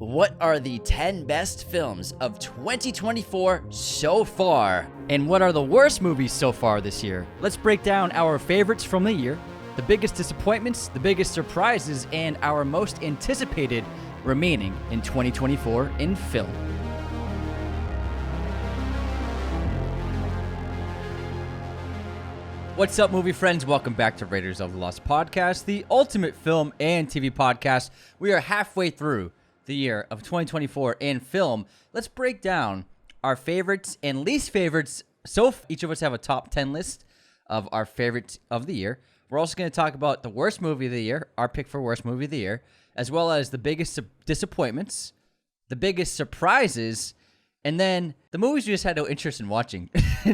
What are the 10 best films of 2024 so far? And what are the worst movies so far this year? Let's break down our favorites from the year, the biggest disappointments, the biggest surprises, and our most anticipated remaining in 2024 in film. What's up, movie friends? Welcome back to Raiders of the Lost Podcast, the ultimate film and TV podcast. We are halfway through the year of 2024 in film. Let's break down our favorites and least favorites. So each of us have a top 10 list of our favorites of the year. We're also going to talk about the worst movie of the year, our pick for worst movie of the year, as well as the biggest disappointments, the biggest surprises, and then the movies we just had no interest in watching.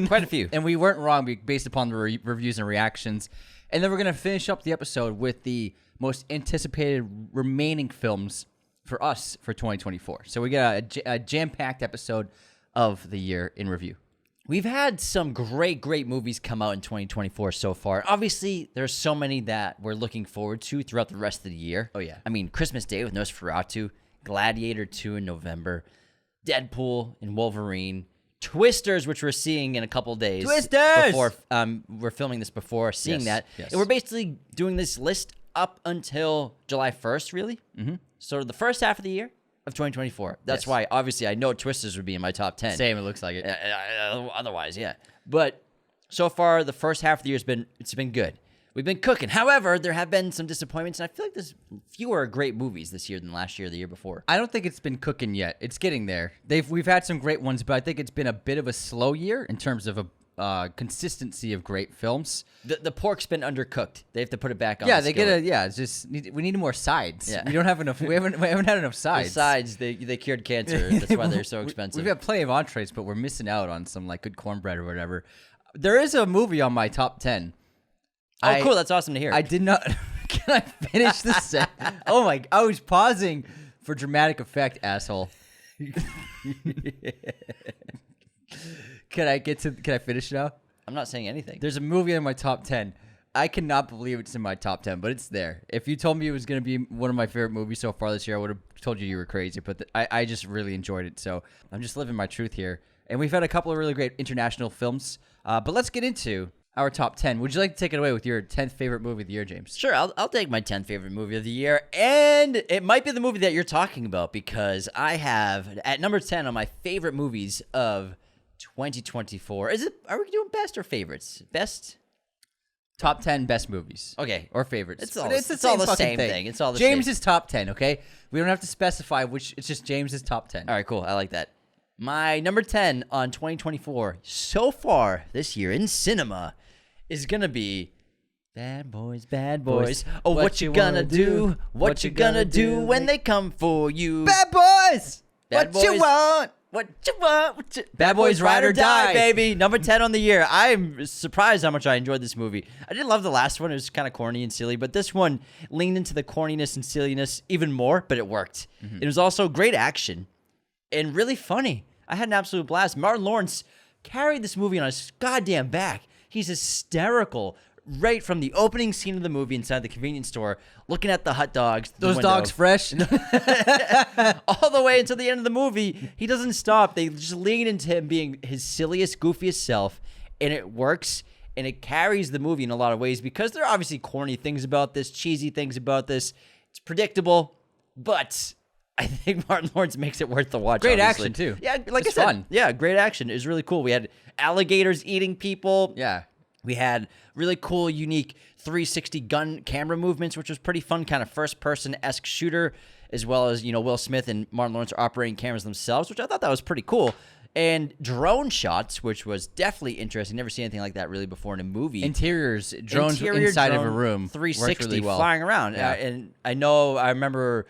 Quite a few. And we weren't wrong based upon the reviews and reactions. And then we're going to finish up the episode with the most anticipated remaining films for us for 2024. So we got a jam-packed episode of the year in review. We've had some great movies come out in 2024 so far. Obviously, there's so many that we're looking forward to throughout the rest of the year. Oh, yeah. I mean, Christmas Day with Nosfueratu, Gladiator 2 in November, Deadpool and Wolverine, Twisters, which we're seeing in a couple days. Twisters! Before, we're filming this before seeing that. Yes. And we're basically doing this list up until July 1st, really. Mm-hmm. So the first half of the year of 2024. That's why, obviously, I know Twisters would be in my top 10. Same, it looks like it. Otherwise, yeah. But so far, the first half of the year it's been good. We've been cooking. However, there have been some disappointments, and I feel like there's fewer great movies this year than last year or the year before. I don't think it's been cooking yet. It's getting there. We've had some great ones, but I think it's been a bit of a slow year in terms of a consistency of great films. The pork's been undercooked. They have to put it back on. Yeah, the they skillet. It's just we need more sides. Yeah. We don't have enough. We haven't had enough sides. The sides, they cured cancer. That's why they're so expensive. We've got plenty of entrees, but we're missing out on some like good cornbread or whatever. There is a movie on my top 10. Cool. That's awesome to hear. I did not. Can I finish the set? Oh my! I was pausing for dramatic effect, asshole. Can I finish now? I'm not saying anything. There's a movie in my top 10. I cannot believe it's in my top 10, but it's there. If you told me it was going to be one of my favorite movies so far this year, I would have told you were crazy. But I just really enjoyed it. So I'm just living my truth here. And we've had a couple of really great international films. But let's get into our top 10. Would you like to take it away with your 10th favorite movie of the year, James? Sure, I'll take my 10th favorite movie of the year, and it might be the movie that you're talking about because I have at number 10 on my favorite movies of 2024. Are we doing best or favorites? Best? Top 10 best movies. Okay. Or favorites. It's all the same thing. It's all the James's top 10, okay? We don't have to specify which. It's just James's top 10. All right, cool. I like that. My number 10 on 2024 so far this year in cinema is going to be Bad Boys, Bad Boys. Oh, what you gonna do? What you gonna do when they come for you? Bad Boys! Bad what you Boys. want? What you want? Bad Boys Ride or Die, baby. Number 10 on the year. I'm surprised how much I enjoyed this movie. I didn't love the last one. It was kind of corny and silly, but this one leaned into the corniness and silliness even more, but it worked. It was also great action and really funny. I had an absolute blast. Martin Lawrence carried this movie on his goddamn back. He's hysterical right from the opening scene of the movie inside the convenience store, looking at the hot dogs. Those dogs fresh. All the way until the end of the movie. He doesn't stop. They just lean into him being his silliest, goofiest self, and it works, and it carries the movie in a lot of ways because there are obviously corny things about this, cheesy things about this. It's predictable, but I think Martin Lawrence makes it worth the watch. Great obviously. action, too. Yeah, like I said. Fun. Yeah, great action. It was really cool. We had alligators eating people. Yeah. We had really cool, unique 360 gun camera movements, which was pretty fun, kind of first-person-esque shooter, as well as, Will Smith and Martin Lawrence are operating cameras themselves, which I thought that was pretty cool. And drone shots, which was definitely interesting. Never seen anything like that really before in a movie. Drones inside of a room. 360 really well. flying around. Yeah. And I remember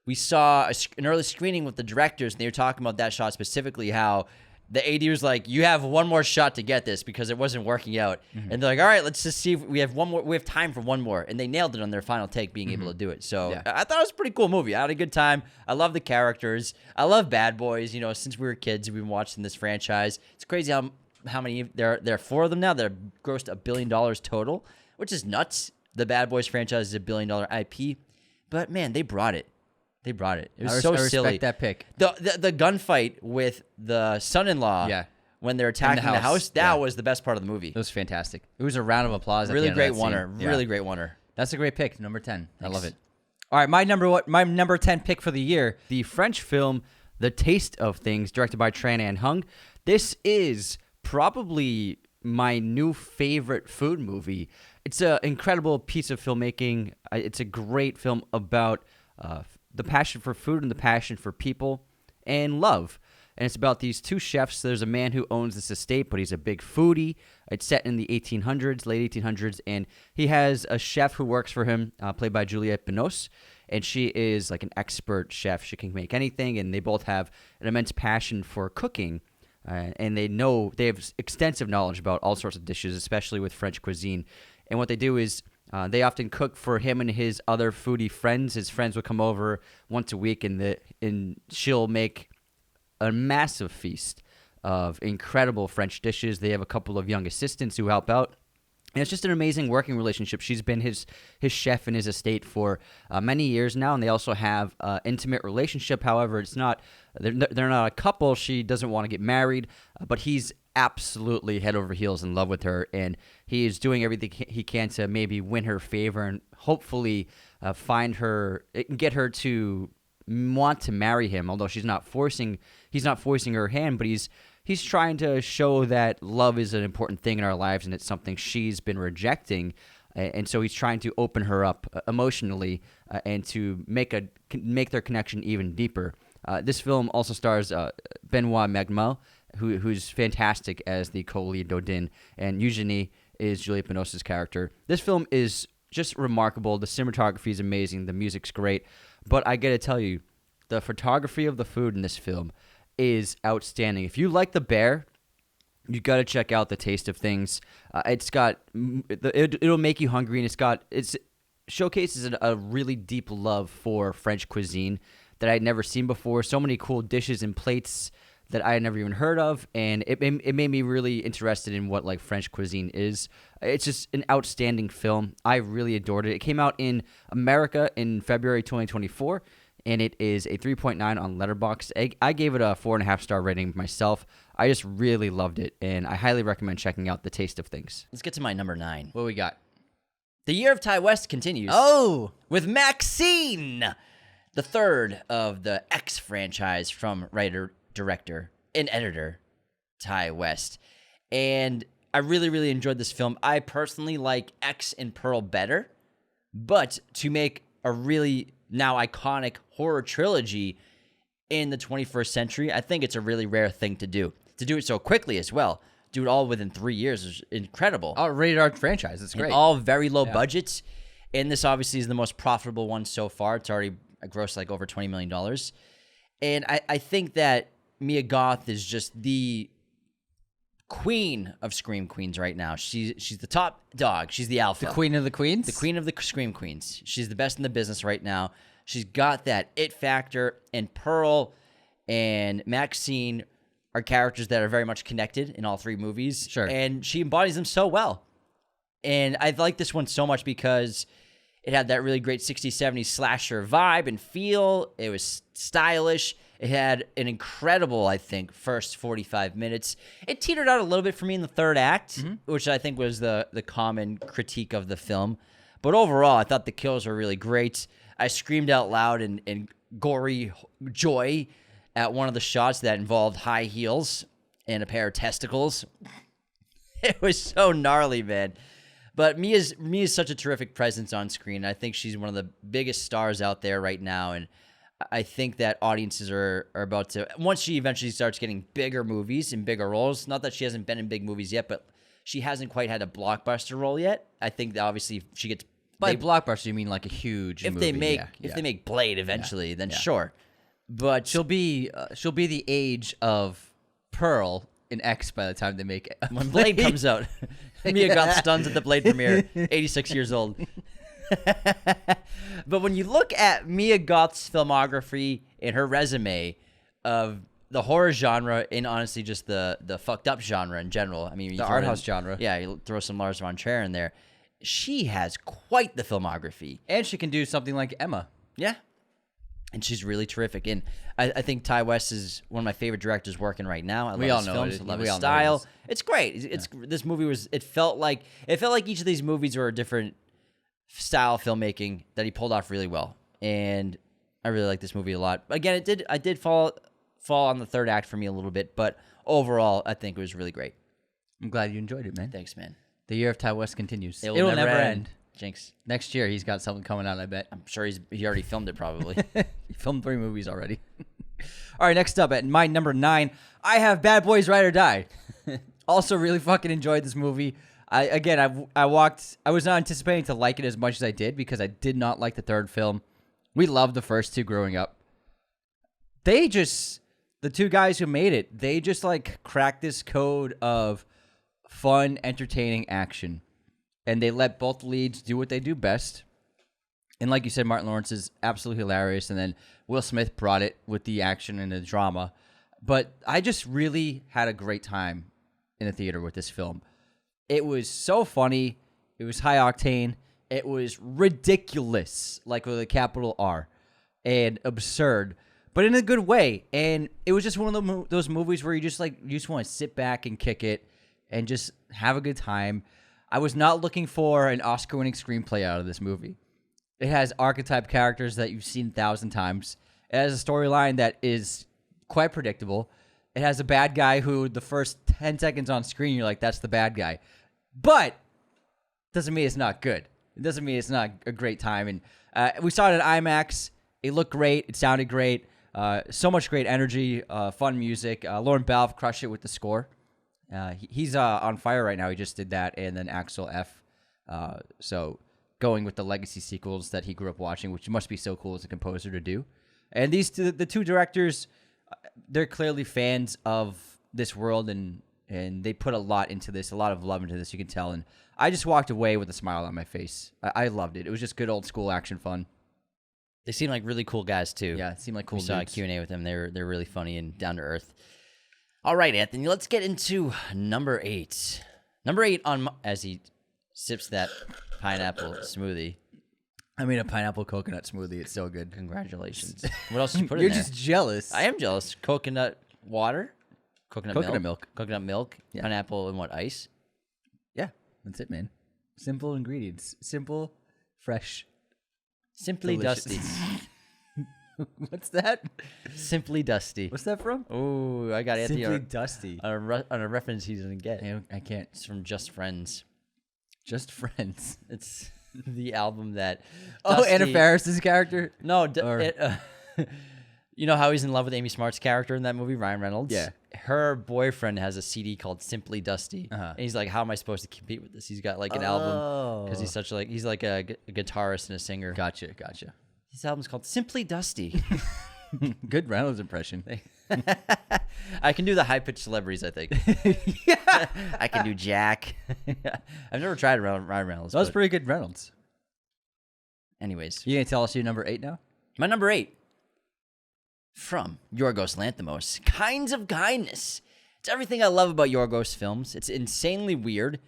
we saw an early screening with the directors, and they were talking about that shot specifically, how the AD was like, you have one more shot to get this because it wasn't working out. And they're like, all right, let's just see if we have one more. We have time for one more. And they nailed it on their final take, being able to do it. So I thought it was a pretty cool movie. I had a good time. I love the characters. I love Bad Boys. Since we were kids, we've been watching this franchise. It's crazy how many there are 4 of them now that have grossed $1 billion total, which is nuts. The Bad Boys franchise is $1 billion IP. But man, they brought it. They brought it. It was I so respect silly. that pick. The gunfight with the son-in-law. Yeah. When they're attacking the house, that Yeah. was the best part of the movie. It was fantastic. It was a round of applause. Really at the great end of that winner. scene. Yeah. Really great winner. That's a great pick. Number 10. I love Thanks. it. All right, my number 10 pick for the year, the French film The Taste of Things, directed by Tran Anh Hung. This is probably my new favorite food movie. It's an incredible piece of filmmaking. It's a great film about the passion for food and the passion for people and love. And it's about these two chefs. There's a man who owns this estate, but he's a big foodie. It's set in the 1800s, late 1800s, and he has a chef who works for him, played by Juliette Binoche, and she is like an expert chef. She can make anything, and they both have an immense passion for cooking, and they have extensive knowledge about all sorts of dishes, especially with French cuisine. And what they do is they often cook for him and his other foodie friends. His friends will come over once a week, and she'll make a massive feast of incredible French dishes. They have a couple of young assistants who help out. And it's just an amazing working relationship. She's been his chef in his estate for many years now, and they also have an intimate relationship. However, they're not a couple. She doesn't want to get married, but he's absolutely head over heels in love with her, and he is doing everything he can to maybe win her favor and hopefully find her, get her to want to marry him. Although he's not forcing her hand, but he's trying to show that love is an important thing in our lives, and it's something she's been rejecting. And so he's trying to open her up emotionally and to make their connection even deeper. This film also stars Benoit Magimel, who's fantastic as the co-lead Dodin, and Eugenie is Juliette Binoche's character. This film is just remarkable. The cinematography is amazing. The music's great. But I got to tell you, the photography of the food in this film is outstanding. If you like The Bear, you got to check out The Taste of Things. It'll make you hungry, and it showcases a really deep love for French cuisine that I'd never seen before. So many cool dishes and plates that I had never even heard of, and it made me really interested in what like French cuisine is. It's just an outstanding film. I really adored it. It came out in America in February 2024, and it is a 3.9 on Letterboxd. I gave it a 4.5-star rating myself. I just really loved it, and I highly recommend checking out The Taste of Things. Let's get to my number 9. What we got? The Year of Ty West continues. Oh! With Maxxxine, the third of the X franchise from writer, director, and editor Ty West. And I really, really enjoyed this film. I personally like X and Pearl better, but to make a really now iconic horror trilogy in the 21st century, I think it's a really rare thing to do. To do it so quickly as well. Do it all within 3 years is incredible. Oh, rated R franchise. It's great. And all very low budgets. And this obviously is the most profitable one so far. It's already grossed like over $20 million. And I think that Mia Goth is just the queen of Scream Queens right now. She's the top dog. She's the alpha. The queen of the queens? The queen of the Scream Queens. She's the best in the business right now. She's got that it factor, and Pearl and Maxxxine are characters that are very much connected in all three movies. Sure. And she embodies them so well. And I like this one so much because it had that really great 60s, 70s slasher vibe and feel. It was stylish. It had an incredible, I think, first 45 minutes. It teetered out a little bit for me in the third act, which I think was the common critique of the film. But overall, I thought the kills were really great. I screamed out loud in gory joy at one of the shots that involved high heels and a pair of testicles. It was so gnarly, man. But Mia's such a terrific presence on screen. I think she's one of the biggest stars out there right now, and I think that audiences are about to, once she eventually starts getting bigger movies and bigger roles, not that she hasn't been in big movies yet, but she hasn't quite had a blockbuster role yet. I think that obviously if she gets... By blockbuster, you mean like a huge movie. If they make Blade eventually, then sure. But she'll be the age of Pearl in X by the time they make it. When Blade comes out, Mia Goth stuns at the Blade premiere, 86 years old. But when you look at Mia Goth's filmography and her resume of the horror genre and honestly just the fucked up genre in general, I mean, the art house genre. Yeah, you throw some Lars von Trier in there. She has quite the filmography. And she can do something like Emma. Yeah. and she's really terrific. And I think Ty West is one of my favorite directors working right now. I love We all his know films. it. I love We his all know style. it is. It's great. This movie was. It felt like each of these movies were a different style of filmmaking that he pulled off really well. And I really like this movie a lot. Again, I did fall on the third act for me a little bit, but overall, I think it was really great. I'm glad you enjoyed it, man. Thanks, man. The year of Ty West continues. It will never end. Jinx. Next year, he's got something coming out, I bet. I'm sure he already filmed it probably. He filmed 3 movies already. All right, next up at my number 9, I have Bad Boys Ride or Die. Also really fucking enjoyed this movie. I was not anticipating to like it as much as I did because I did not like the third film. We loved the first 2 growing up. The 2 guys who made it, they just like cracked this code of fun, entertaining action. And they let both leads do what they do best. And like you said, Martin Lawrence is absolutely hilarious. And then Will Smith brought it with the action and the drama. But I just really had a great time in the theater with this film. It was so funny. It was high octane. It was ridiculous, like with a capital R, and absurd, but in a good way. And it was just one of those movies where you just want to sit back and kick it and just have a good time. I was not looking for an Oscar-winning screenplay out of this movie. It has archetype characters that you've seen 1,000 times. It has a storyline that is quite predictable. It has a bad guy who the first 10 seconds on screen, you're like, that's the bad guy. But doesn't mean it's not good. It doesn't mean it's not a great time. And we saw it at IMAX. It looked great. It sounded great. So much great energy, fun music. Lauren Balfe crushed it with the score. He's on fire right now. He just did that, and then Axel F. So going with the legacy sequels that he grew up watching, which must be so cool as a composer to do. And the 2 directors, they're clearly fans of this world, and they put a lot into this, a lot of love into this, you can tell. And I just walked away with a smile on my face. I loved it. It was just good old school action fun. They seem like really cool guys too. Yeah, it seemed like cool We saw a dudes. Q&A with them. They're really funny and down to earth. All right, Anthony, let's get into number 8. Number 8 as he sips that pineapple smoothie. I made a pineapple coconut smoothie. It's so good. Congratulations. What else did you put in You're there? just jealous. I am jealous. Coconut water? Coconut milk. Coconut milk. Yeah. Pineapple and what, ice? Yeah, that's it, man. Simple ingredients. Simple, fresh. Simply Delicious. Dusty. What's that? Simply Dusty. What's that from? Oh, I got Anthony Simply Dusty. on a reference he doesn't get. I can't. It's from Just Friends. Just Friends. It's the album that. Oh, Dusty- Anna Faris's character? No, Or- you know how he's in love with Amy Smart's character in that movie, Ryan Reynolds? Yeah. Her boyfriend has a CD called Simply Dusty, Uh-huh. and he's like, "How am I supposed to compete with this?" He's got like an album because he's Oh. he's like a guitarist and a singer. Gotcha. His album's called Simply Dusty. Good Reynolds impression. I can do the high pitched celebrities. I think. Yeah. I can do Jack. I've never tried Ryan Reynolds. That was but pretty good Reynolds. anyways, You gonna tell us your number 8 now? my number 8 from Yorgos Lanthimos, Kinds of Kindness. It's everything I love about Yorgos films. It's insanely weird,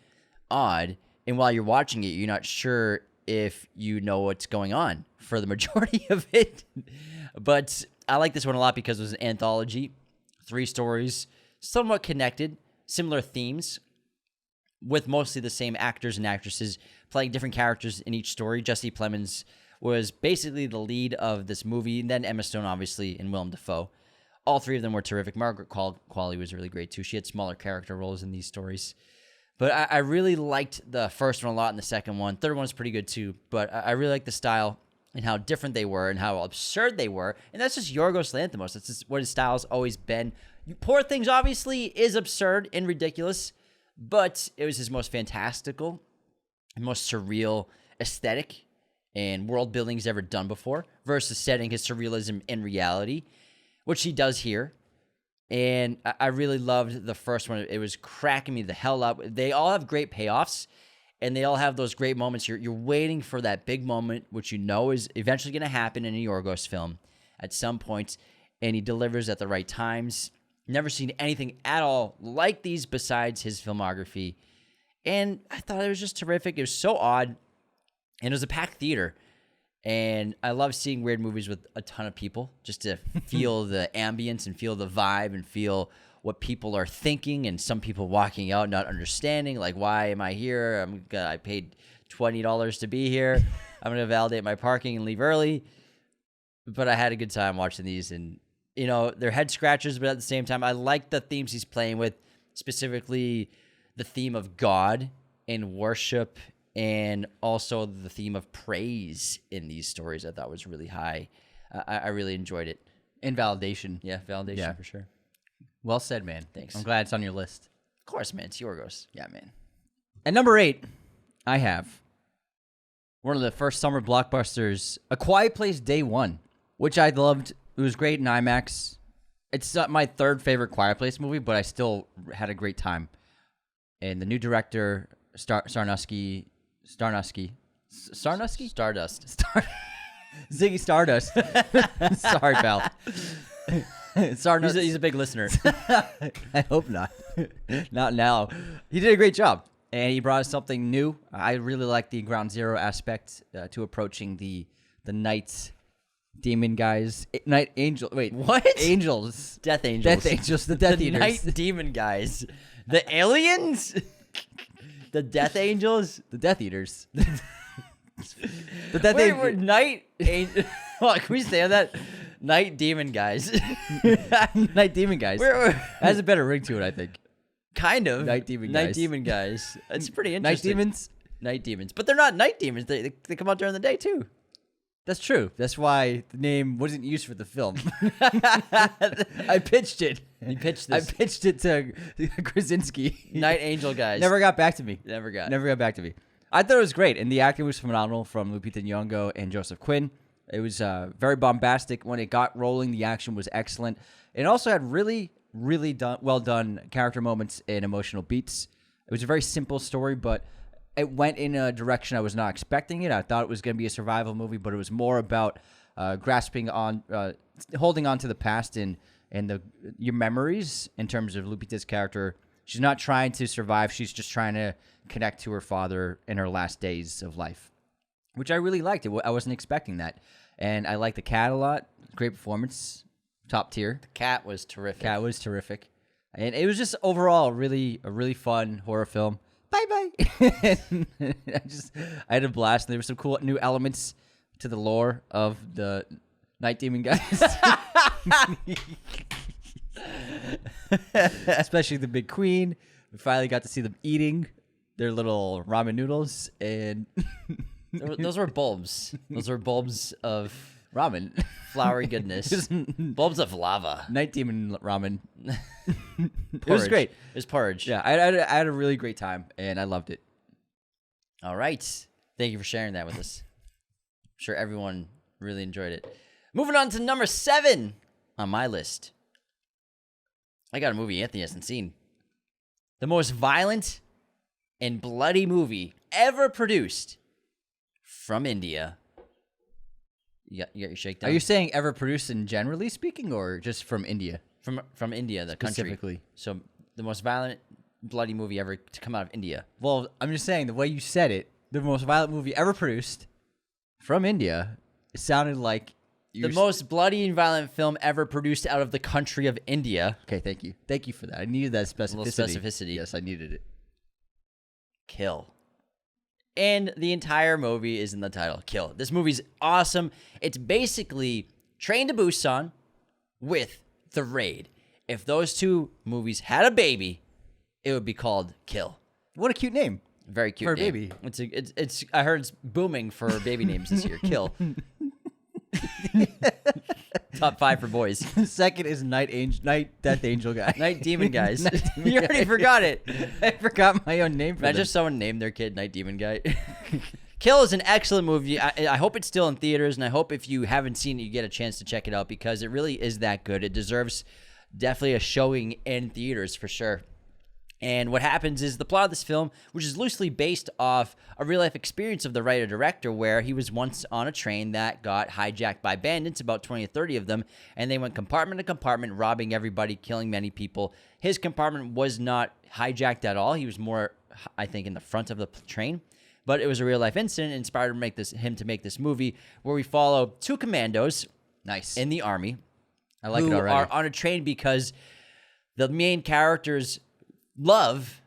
odd, and while you're watching it, you're not sure if you know what's going on for the majority of it. But I like this one a lot because it was an anthology, 3 stories, somewhat connected, similar themes, with mostly the same actors and actresses playing different characters in each story. Jesse Plemons was basically the lead of this movie, and then Emma Stone, obviously, and Willem Dafoe. All 3 of them were terrific. Margaret Qualley was really great, too. She had smaller character roles in these stories. But I really liked the first one a lot and the second one. Third one was pretty good, too. But I really liked the style and how different they were and how absurd they were. And that's just Yorgos Lanthimos. That's just what his style's always been. Poor Things, obviously, is absurd and ridiculous, but it was his most fantastical and most surreal aesthetic and world building he's ever done before, versus setting his surrealism in reality, which he does here. And I really loved the first one. It was cracking me the hell up. They all have great payoffs, and they all have those great moments. You're waiting for that big moment, which you know is eventually going to happen in a Yorgos film at some point, and he delivers at the right times. Never seen anything at all like these besides his filmography. And I thought it was just terrific. It was so odd, and it was a packed theater. And I love seeing weird movies with a ton of people just to feel the ambience and feel the vibe and feel what people are thinking, and some people walking out not understanding, like, why am I here? I paid $20 to be here. I'm going to validate my parking and leave early. But I had a good time watching these, and, you know, they're head scratchers, but at the same time, I like the themes he's playing with, specifically the theme of God and worship, and also the theme of praise in these stories. I thought was really high. I really enjoyed it. And validation. Yeah, validation for sure. Well said, man. Thanks. I'm glad it's on your list. Of course, man. It's Yorgos. Yeah, man. At number 8, I have one of the first summer blockbusters, A Quiet Place Day One, which I loved. It was great in IMAX. It's not my third favorite Quiet Place movie, but I still had a great time. And the new director, Ziggy Stardust. Sorry, pal. Stardust. He's a big listener. I hope not. Not now. He did a great job, and he brought us something new. I really like the ground zero aspect to approaching the night demon guys. Night angel. Wait, what? Angels. Death angels. Death angels. The Death the Eaters. night demon guys. The aliens? The Death angels? The Death Eaters. The Death Wait, Eaters. we're night angel. Can we say that? Night demon guys. Night demon guys. Has a better ring to it, I think. Kind of. Night demon guys. Night demon guys. It's pretty Night interesting. demons. Night demons. But they're not night demons. They come out during the day, too. That's true. That's why the name wasn't used for the film. I pitched it. You pitched this. I pitched it to Krasinski. Night angel guys. Never got back to me. Never got back to me. I thought it was great, and the acting was phenomenal from Lupita Nyong'o and Joseph Quinn. It was very bombastic. When it got rolling, the action was excellent. It also had really, really well done character moments and emotional beats. It was a very simple story, but it went in a direction I was not expecting it. I thought it was going to be a survival movie, but it was more about grasping on, holding on to the past and your memories in terms of Lupita's character. She's not trying to survive. She's just trying to connect to her father in her last days of life, which I really liked. I wasn't expecting that. And I like the cat a lot. Great performance. Top tier. The cat was terrific. And it was just overall a really fun horror film. Bye-bye. I had a blast. There were some cool new elements to the lore of the Night Demon guys. Especially the Big Queen. We finally got to see them eating their little ramen noodles, and those were bulbs. Those were bulbs of ramen. Flowery goodness. Bulbs of lava. Night Demon ramen. It was great. It was porridge. Yeah, I had a really great time, and I loved it. All right. Thank you for sharing that with us. I'm sure everyone really enjoyed it. Moving on to number 7 on my list. I got a movie Anthony hasn't seen. The most violent and bloody movie ever produced from India. You got your shakedown? Are you saying ever produced in generally speaking, or just from India? From India, the Specifically. country. So the most violent, bloody movie ever to come out of India. Well, I'm just saying, the way you said it, the most violent movie ever produced from India, it sounded like the most bloody and violent film ever produced out of the country of India. Okay, thank you. Thank you for that. I needed that specificity. A little specificity. Yes, I needed it. Kill. And the entire movie is in the title, Kill. This movie's awesome. It's basically Train to Busan with The Raid. If those two movies had a baby, it would be called Kill. What a cute name. Very cute for a name. baby. It's I heard it's booming for baby names this year. Kill. Top 5 for boys. Second is Night Death Angel guy. Night Demon guys. You already forgot it. I forgot my own name for Imagine them. if someone named their kid Night Demon guy. Kill is an excellent movie. I hope it's still in theaters, and I hope if you haven't seen it, you get a chance to check it out, because it really is that good. It deserves definitely a showing in theaters for sure. And what happens is the plot of this film, which is loosely based off a real-life experience of the writer-director, where he was once on a train that got hijacked by bandits, about 20 or 30 of them, and they went compartment to compartment, robbing everybody, killing many people. His compartment was not hijacked at all. He was more, I think, in the front of the train. but it was a real life incident and inspired him to make this movie where we follow two commandos Nice. in the army. I like it who already. are on a train because the main character's love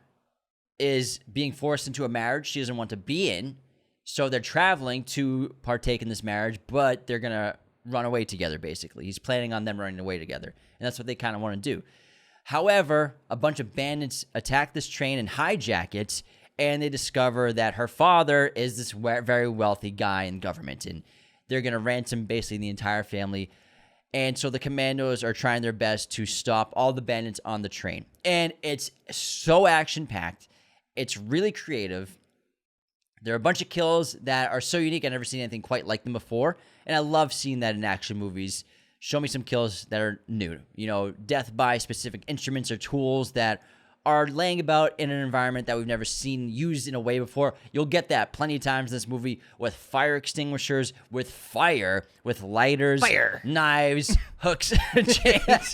is being forced into a marriage she doesn't want to be in. So they're traveling to partake in this marriage, but they're going to run away together, basically. He's planning on them running away together. And that's what they kind of want to do. However, a bunch of bandits attack this train and hijack it, and they discover that her father is this very wealthy guy in government, and they're going to ransom basically the entire family. And so the commandos are trying their best to stop all the bandits on the train. And it's so action-packed. It's really creative. There are a bunch of kills that are so unique. I've never seen anything quite like them before. And I love seeing that in action movies. Show me some kills that are new. You know, death by specific instruments or tools that are laying about in an environment that we've never seen used in a way before. You'll get that plenty of times in this movie with fire extinguishers, with fire, with lighters, knives, hooks, chains.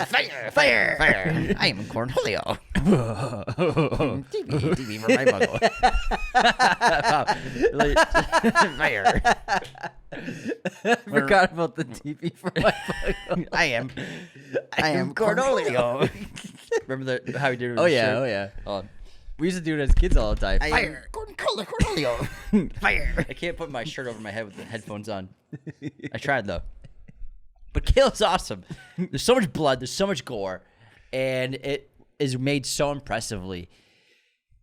Fire. I am Cornholio. TV for my muggle. Fire. I forgot about the TV for my phone. I am Cornholio. Remember how we did it with Oh the yeah, shirt? oh yeah. Oh, We used to do it as kids all the time. fire. Cornholio. Fire. I can't put my shirt over my head with the headphones on. I tried though. But Kill is awesome. There's so much blood. There's so much gore. And it is made so impressively.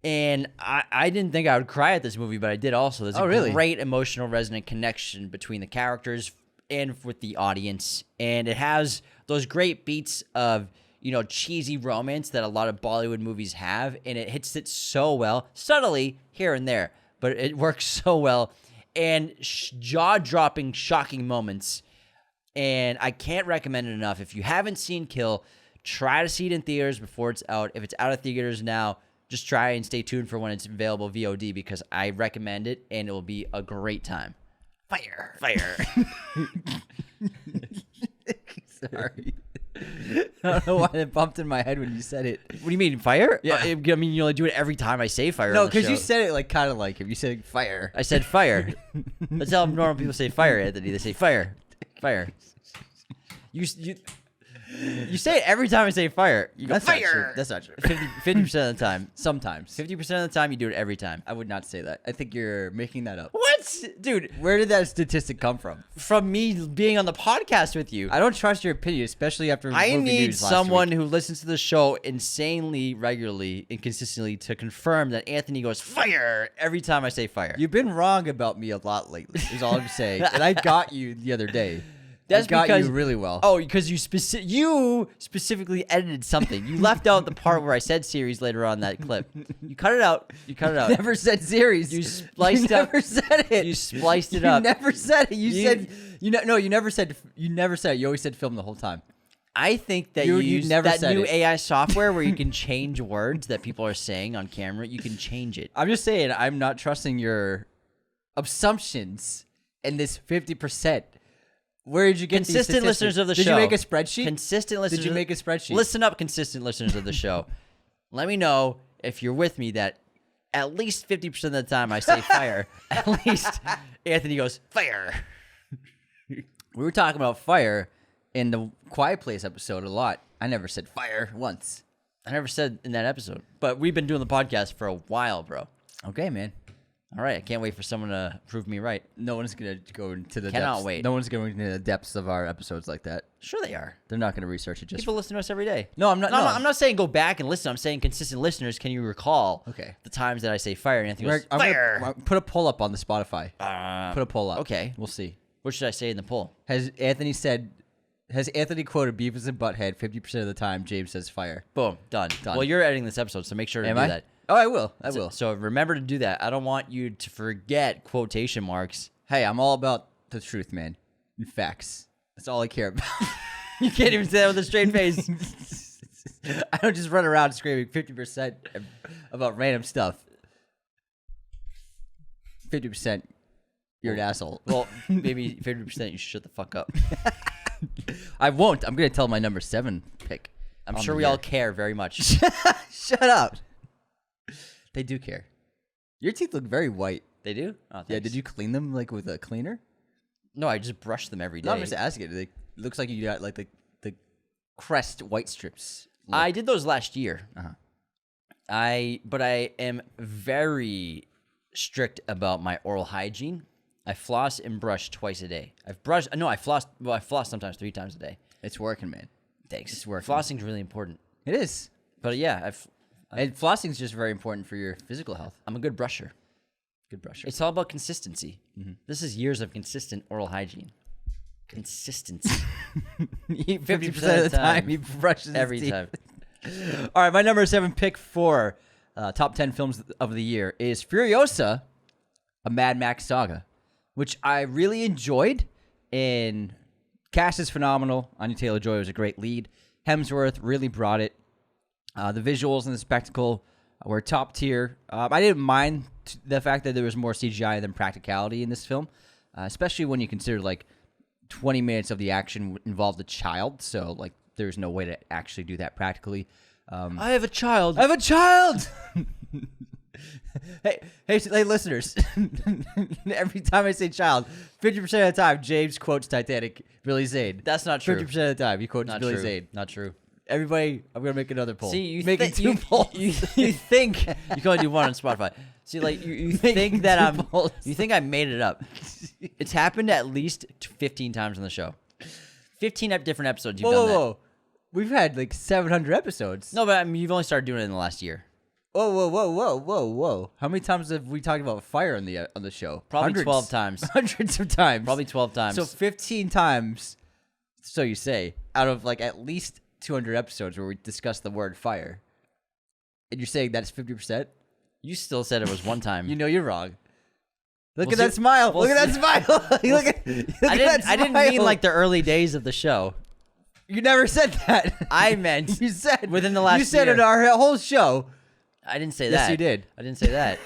And I didn't think I would cry at this movie, but I did also. There's a great emotional resonant connection between the characters and with the audience. And it has those great beats of, you know, cheesy romance that a lot of Bollywood movies have. And it hits it so well, subtly here and there, but it works so well. And jaw-dropping, shocking moments. And I can't recommend it enough. If you haven't seen Kill, try to see it in theaters before it's out. If it's out of theaters now, just try and stay tuned for when it's available VOD because I recommend it and it will be a great time. Fire. Sorry. I don't know why it bumped in my head when you said it. What do you mean, fire? Yeah. I mean, you only do it every time I say fire. No, because you said it like kind of like him. You said fire. I said fire. That's how normal people say fire, Anthony. They say fire. Fire. You say it every time I say fire. You go, That's fire. not true. That's not true. 50% of the time. Sometimes. 50% of the time, you do it every time. I would not say that. I think you're making that up. What? Dude, Where did that statistic come from? from me being on the podcast with you. I don't trust your opinion, especially after I movie need news last someone week. who listens to the show insanely, regularly, and consistently to confirm that Anthony goes fire every time I say fire. You've been wrong about me a lot lately, is all I'm saying. And I got you the other day. That's I got because you really well. Oh, because you specifically edited something. You left out the part where I said series later on in that clip. You cut it out. Never said series. You spliced you up. never said it. You spliced it You up. never said it. You said you never said it. You always said film the whole time. I think that You use never that said new it. AI software where you can change words that people are saying on camera. You can change it. I'm just saying I'm not trusting your assumptions in this 50%. Where did you get Consistent these listeners of the Did show. you make a spreadsheet? Consistent listeners. Did you make a spreadsheet? Listen up, consistent listeners of the show. Let me know if you're with me that at least 50% of the time I say fire, at least Anthony goes, fire. We were talking about fire in the Quiet Place episode a lot. I never said fire once. I never said in that episode, but we've been doing the podcast for a while, bro. Okay, man. All right, I can't wait for someone to prove me right. No one's going to go into the Cannot depths. wait. No one's going into the depths of our episodes like that. Sure they are. They're not going to research it just People listen to us every day. No, I'm not. No, I'm not saying go back and listen. I'm saying consistent listeners, can you recall the times that I say fire and Anthony goes, fire? I'm gonna put a poll up on the Spotify. Put a poll up. Okay. We'll see. What should I say in the poll? Has Anthony quoted Beavis and Butthead 50% of the time? James says fire. Boom. Done. Well, you're editing this episode, so make sure to do that. Oh, I will. I will. So remember to do that. I don't want you to forget quotation marks. Hey, I'm all about the truth, man. And facts. That's all I care about. You can't even say that with a straight face. I don't just run around screaming 50% about random stuff. 50%, you're an asshole. Well, maybe 50% you should shut the fuck up. I won't. I'm going to tell my number 7 pick. I'm sure we all care very much. Shut up. They do care. Your teeth look very white. They do? Oh, Yeah, thanks. did you clean them like with a cleaner? No, I just brush them every day. No, I'm just asking. It looks like you got like the crest white strips. I did those last year. Uh-huh. But I am very strict about my oral hygiene. I floss and brush twice a day. I floss sometimes 3 times a day. It's working, man. Thanks. It's working. Flossing's really important. It is. But yeah, And flossing's just very important for your physical health. I'm a good brusher. Good brusher. It's all about consistency. This is years of consistent oral hygiene. Consistency. 50% of the time he brushes every his teeth. time. All right, my number 7 pick for top 10 films of the year is Furiosa, a Mad Max saga, which I really enjoyed. And cast is phenomenal. Anya Taylor-Joy was a great lead. Hemsworth really brought it. The visuals and the spectacle were top tier. I didn't mind the fact that there was more CGI than practicality in this film, especially when you consider like 20 minutes of the action involved a child. So like there's no way to actually do that practically. I have a child. I have a child. hey, listeners! Every time I say child, 50% of the time, James quotes Titanic. Billy Zane. That's not true. 50% of the time, he quotes Not Billy true. Zane. Not true. Everybody, I'm gonna make another poll. See, you making thi- 2 polls. You think you can only do one on Spotify. See, like you think that you think I made it up. It's happened at least 15 times on the show. 15 different episodes you've done that. Whoa! We've had like 700 episodes. No, but I mean, you've only started doing it in the last year. Whoa! How many times have we talked about fire on the show? Probably Hundreds. 12 times. Hundreds of times. Probably 12 times. So 15 times. So you say out of like at least 200 episodes where we discuss the word fire, and you're saying that's 50%? You still said it was one time. You know you're wrong. Look We'll at that see- smile. we'll Look at that see. smile. Look at that I didn't smile. mean like the early days of the show. You never said that. I meant You said within the last You said year. in our whole show. I didn't say Yes, that. you did. I didn't say that.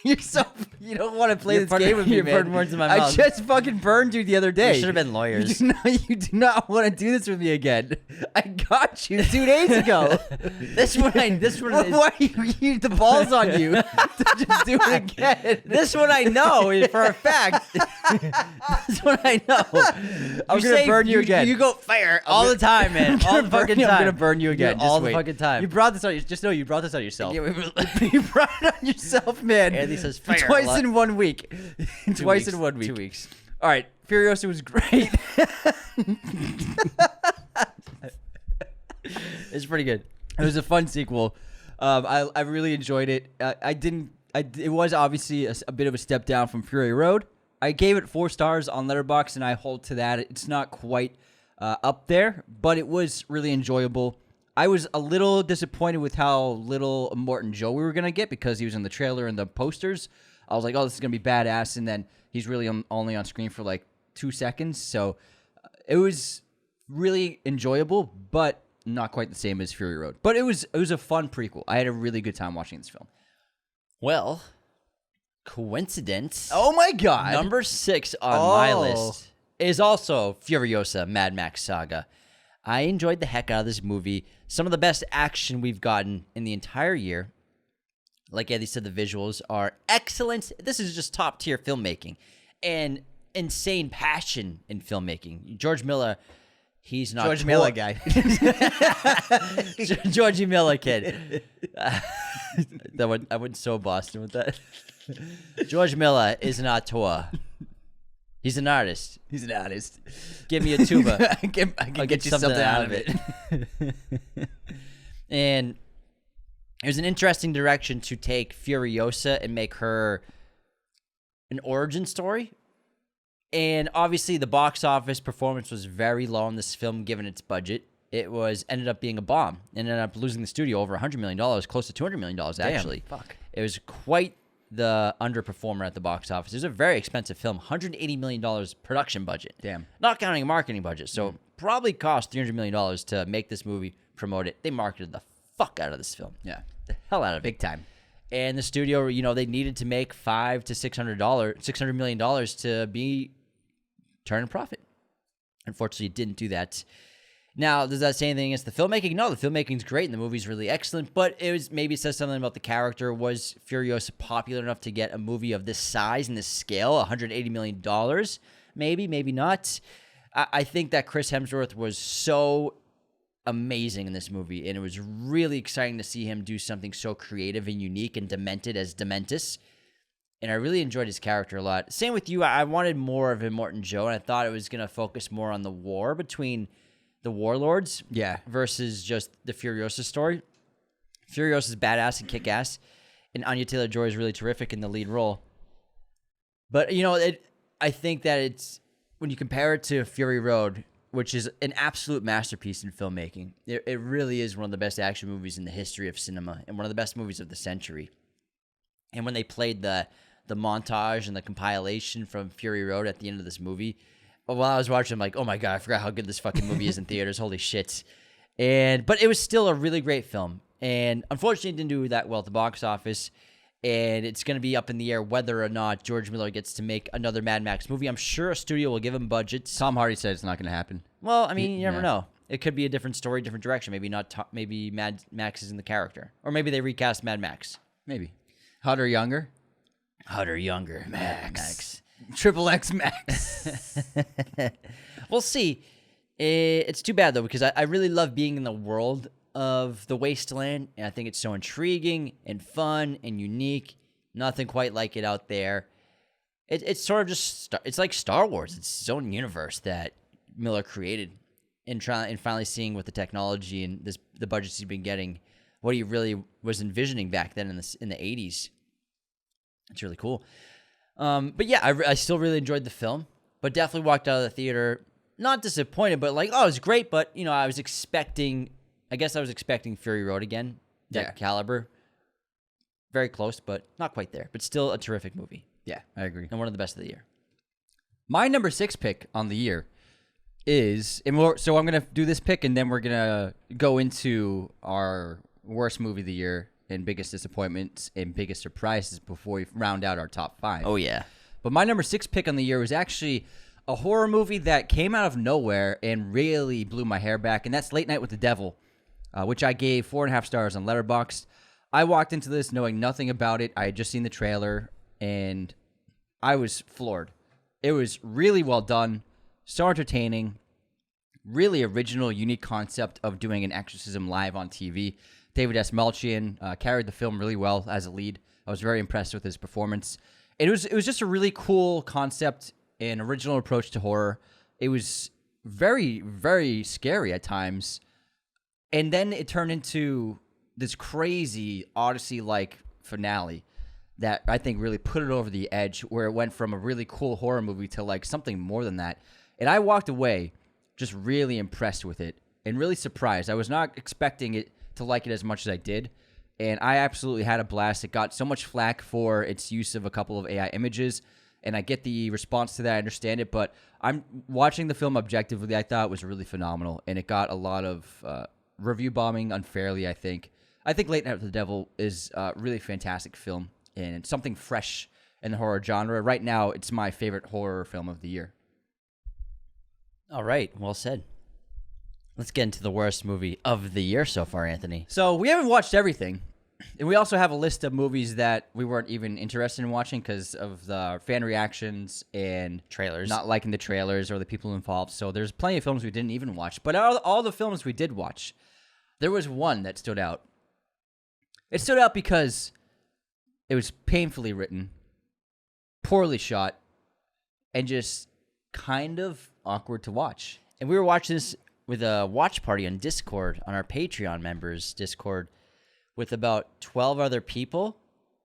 You're so you don't want to play You're this putting- game with me, you're man. putting words in my I mouth. just fucking burned you the other day. We should have been lawyers. You do not want to do this with me again. I got you 2 days ago. This one Why you the balls on you to just do it again? This one I know for a fact. This one I know. I'm gonna burn you again. You go fire all the time, man. All the fucking time. I'm gonna burn you again. Yeah, all Just the wait. fucking time. You brought this on. Just know you brought this on yourself. Yeah, You brought it on yourself, man. Andy says fire a Twice lot. in 1 week. Twice weeks. in 1 week. 2 weeks. All right, Furiosa was great. It's pretty good. It was a fun sequel. I really enjoyed it. It was obviously a bit of a step down from Fury Road. I gave it 4 stars on Letterboxd, and I hold to that. It's not quite up there, but it was really enjoyable. I was a little disappointed with how little Morton Joe we were going to get because he was in the trailer and the posters. I was like, oh, this is going to be badass, and then he's really only on screen for like 2 seconds. So it was really enjoyable, but not quite the same as Fury Road. But it was a fun prequel. I had a really good time watching this film. Well, coincidence. Oh my god. Number 6 on my list is also Furiosa Mad Max Saga. I enjoyed the heck out of this movie. Some of the best action we've gotten in the entire year. Like Andy said, the visuals are excellent. This is just top tier filmmaking and insane passion in filmmaking. George Miller, he's not George Miller guy. Georgie Miller kid. I went so Boston with that. George Miller is an auteur. He's an artist. He's an artist. Give me a tuba. I can get you something out of it. And it was an interesting direction to take Furiosa and make her an origin story. And obviously the box office performance was very low in this film given its budget. It ended up being a bomb and ended up losing the studio over $100 million, close to $200 million actually. Damn, fuck. It was quite the underperformer at the box office. It was a very expensive film, $180 million production budget. Damn. Not counting a marketing budget. So probably cost $300 million to make this movie, promote it. They marketed the fuck out of this film. Yeah. The hell out of it. Big time. And the studio, they needed to make $500 to $600 million to be turn a profit. Unfortunately, it didn't do that. Now, does that say anything against the filmmaking? No, the filmmaking's great and the movie's really excellent, but maybe it says something about the character. Was Furiosa popular enough to get a movie of this size and this scale, $180 million? Maybe, maybe not. I think that Chris Hemsworth was so amazing in this movie, and it was really exciting to see him do something so creative and unique and demented as Dementus. And I really enjoyed his character a lot. Same with you. I wanted more of Immortan Joe, and I thought it was going to focus more on the war between the warlords versus just the Furiosa story. Furiosa's badass and kick-ass, and Anya Taylor-Joy is really terrific in the lead role. But, I think that it's, when you compare it to Fury Road, which is an absolute masterpiece in filmmaking, it really is one of the best action movies in the history of cinema and one of the best movies of the century. And when they played the montage and the compilation from Fury Road at the end of this movie, while I was watching, I'm like, oh my God, I forgot how good this fucking movie is in theaters. Holy shit. But it was still a really great film. And unfortunately, it didn't do that well at the box office. And it's going to be up in the air whether or not George Miller gets to make another Mad Max movie. I'm sure a studio will give him budgets. Tom Hardy said it's not going to happen. Well, I mean, you never know. It could be a different story, different direction. Maybe not. Maybe Mad Max isn't the character. Or maybe they recast Mad Max. Maybe. Hotter, younger? Hotter, younger. Max. Triple X Max. We'll see. It's too bad, though, because I really love being in the world of the Wasteland, and I think it's so intriguing and fun and unique. Nothing quite like it out there. It's sort of just, it's like Star Wars. It's its own universe that Miller created, and finally seeing with the technology and the budgets he's been getting, what he really was envisioning back then in the 80s. It's really cool. But yeah, I still really enjoyed the film, but definitely walked out of the theater not disappointed, but like, oh, it was great. But I was expecting Fury Road again, that caliber. Very close, but not quite there. But still a terrific movie. Yeah, I agree. And one of the best of the year. My number 6 pick on the year is, so I'm going to do this pick, and then we're going to go into our worst movie of the year and biggest disappointments and biggest surprises before we round out our top 5. Oh, yeah. But my number 6 pick on the year was actually a horror movie that came out of nowhere and really blew my hair back, and that's Late Night with the Devil, which I gave 4.5 stars on Letterboxd. I walked into this knowing nothing about it. I had just seen the trailer, and I was floored. It was really well done, so entertaining, really original, unique concept of doing an exorcism live on TV. David S. Malchian carried the film really well as a lead. I was very impressed with his performance. It was just a really cool concept and original approach to horror. It was very, very scary at times. And then it turned into this crazy Odyssey-like finale that I think really put it over the edge, where it went from a really cool horror movie to like something more than that. And I walked away just really impressed with it and really surprised. I was not expecting it to like it as much as I did, and I absolutely had a blast. It got so much flack for its use of a couple of AI images, and I get the response to that. I understand it, but I'm watching the film objectively. I thought it was really phenomenal, and it got a lot of review bombing unfairly, I think. I think Late Night with the Devil is a really fantastic film and something fresh in the horror genre. Right now, it's my favorite horror film of the year. All right, well said. Let's get into the worst movie of the year so far, Anthony. So we haven't watched everything. And we also have a list of movies that we weren't even interested in watching because of the fan reactions and trailers, not liking the trailers or the people involved. So there's plenty of films we didn't even watch. But all the films we did watch, there was one that stood out. It stood out because it was painfully written, poorly shot, and just kind of awkward to watch. And we were watching this with a watch party on Discord, on our Patreon members' Discord, with about 12 other people.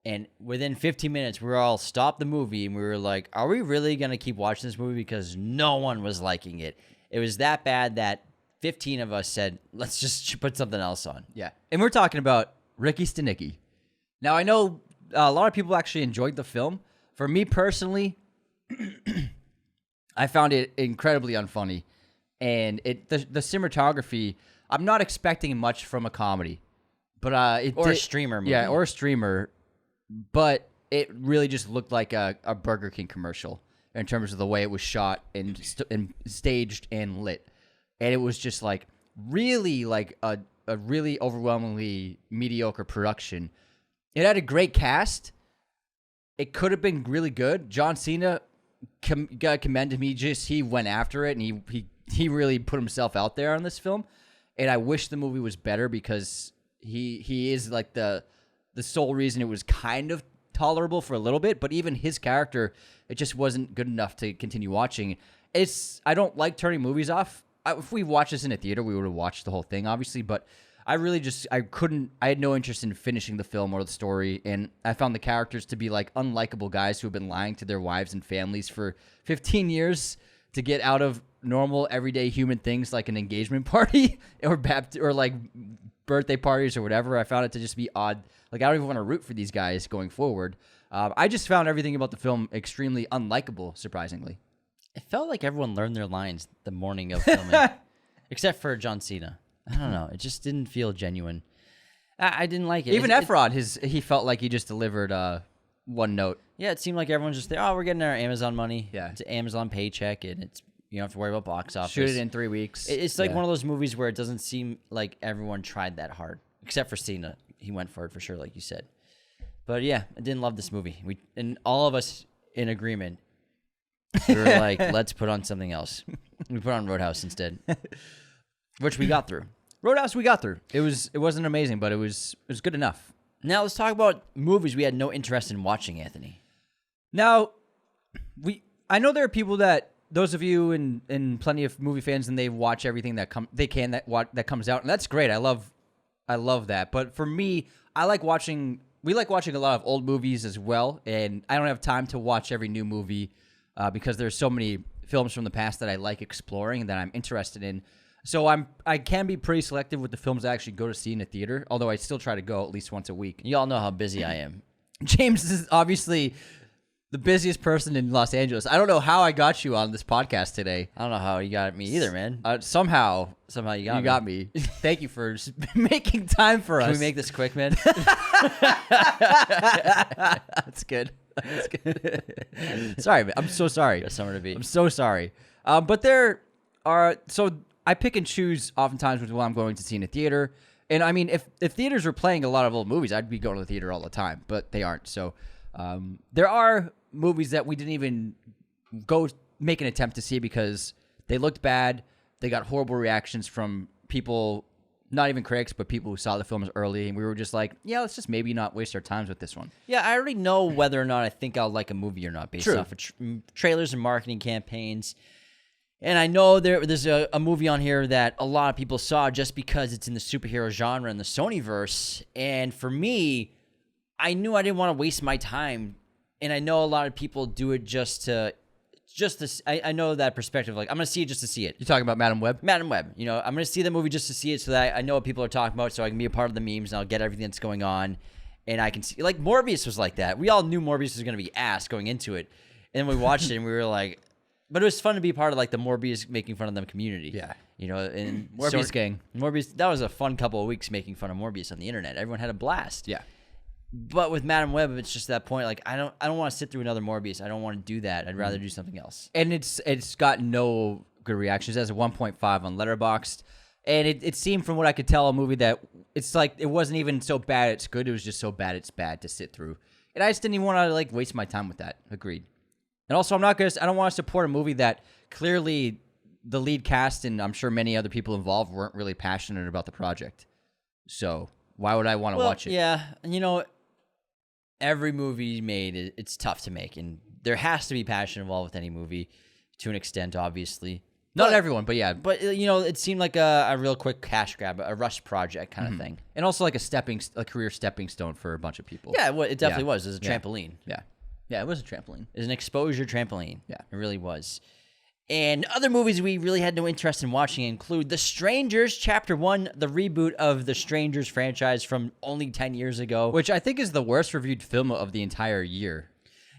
And within 15 minutes, we were all stopped the movie, and we were like, are we really going to keep watching this movie? Because no one was liking it. It was that bad that 15 of us said, let's just put something else on. Yeah. And we're talking about Ricky Staticky. Now, I know a lot of people actually enjoyed the film. For me personally, I found it incredibly unfunny. And the cinematography, I'm not expecting much from a comedy. But a streamer movie. Yeah, or a streamer. But it really just looked like a Burger King commercial in terms of the way it was shot and staged and lit. And it was just like really like a really overwhelmingly mediocre production. It had a great cast. It could have been really good. John Cena got commended me. Just he went after it, and he really put himself out there on this film. And I wish the movie was better because he is like the sole reason it was kind of tolerable for a little bit. But even his character, it just wasn't good enough to continue watching. I don't like turning movies off. If we watched this in a theater, we would have watched the whole thing, obviously. But I had no interest in finishing the film or the story, and I found the characters to be like unlikable guys who have been lying to their wives and families for 15 years to get out of normal, everyday human things like an engagement party or like birthday parties or whatever. I found it to just be odd. Like, I don't even want to root for these guys going forward. I just found everything about the film extremely unlikable, surprisingly. It felt like everyone learned their lines the morning of filming, except for John Cena. I don't know. It just didn't feel genuine. I didn't like it. Even Efron, he felt like he just delivered one note. Yeah, it seemed like everyone's just there. Oh, we're getting our Amazon money. Yeah. It's an Amazon paycheck, and you don't have to worry about box office. Shoot it in 3 weeks. It's like one of those movies where it doesn't seem like everyone tried that hard, except for Cena. He went for it for sure, like you said. But yeah, I didn't love this movie. And all of us in agreement, we were like, let's put on something else. We put on Roadhouse instead, which we got through. Roadhouse we got through. It wasn't amazing, but it was good enough. Now let's talk about movies we had no interest in watching, Anthony. Now, I know there are people those of you and plenty of movie fans, and they watch everything that comes out, and that's great. I love that. But for me, we like watching a lot of old movies as well, and I don't have time to watch every new movie because there's so many films from the past that I like exploring and that I'm interested in. So I can be pretty selective with the films I actually go to see in a theater, although I still try to go at least once a week. You all know how busy I am. James is obviously the busiest person in Los Angeles. I don't know how I got you on this podcast today. I don't know how you got me either, man. Somehow you got me. Thank you for making time for us. Can we make this quick, man? That's good. That's good. Sorry, man. I'm so sorry. Got somewhere to be. I'm so sorry. But there are I pick and choose oftentimes with what I'm going to see in a theater. And I mean, if theaters were playing a lot of old movies, I'd be going to the theater all the time, but they aren't. So there are movies that we didn't even go make an attempt to see because they looked bad. They got horrible reactions from people, not even critics, but people who saw the films early. And we were just like, yeah, let's just maybe not waste our times with this one. Yeah, I already know whether or not I think I'll like a movie or not based True. off of trailers and marketing campaigns. And I know there's a movie on here that a lot of people saw just because it's in the superhero genre in the Sonyverse. And for me, I knew I didn't want to waste my time. And I know a lot of people do it I know that perspective. Like, I'm going to see it just to see it. You're talking about Madam Web? Madam Web. You know, I'm going to see the movie just to see it so that I know what people are talking about so I can be a part of the memes and I'll get everything that's going on. And I can see, like, Morbius was like that. We all knew Morbius was going to be ass going into it. And then we watched it and we were like, but it was fun to be part of like the Morbius making fun of them community. Yeah. You know, and Morbius gang. Morbius, that was a fun couple of weeks making fun of Morbius on the internet. Everyone had a blast. Yeah. But with Madam Web, it's just that point. Like, I don't want to sit through another Morbius. I don't want to do that. I'd rather do something else. And it's got no good reactions. It has a 1.5 on Letterboxd. And it seemed from what I could tell a movie that it's like it wasn't even so bad it's good. It was just so bad it's bad to sit through. And I just didn't even want to like waste my time with that. Agreed. And also, I don't want to support a movie that clearly the lead cast and I'm sure many other people involved weren't really passionate about the project. So why would I want to watch it? Yeah, and you know, every movie made, it's tough to make, and there has to be passion involved with any movie to an extent, obviously. Not everyone, but yeah. But, you know, it seemed like a real quick cash grab, a rush project kind of thing. And also like a career stepping stone for a bunch of people. Yeah, it definitely was. It was a trampoline. Yeah. Yeah, it was a trampoline. It was an exposure trampoline. Yeah. It really was. And other movies we really had no interest in watching include The Strangers, Chapter 1, the reboot of the Strangers franchise from only 10 years ago. Which I think is the worst reviewed film of the entire year.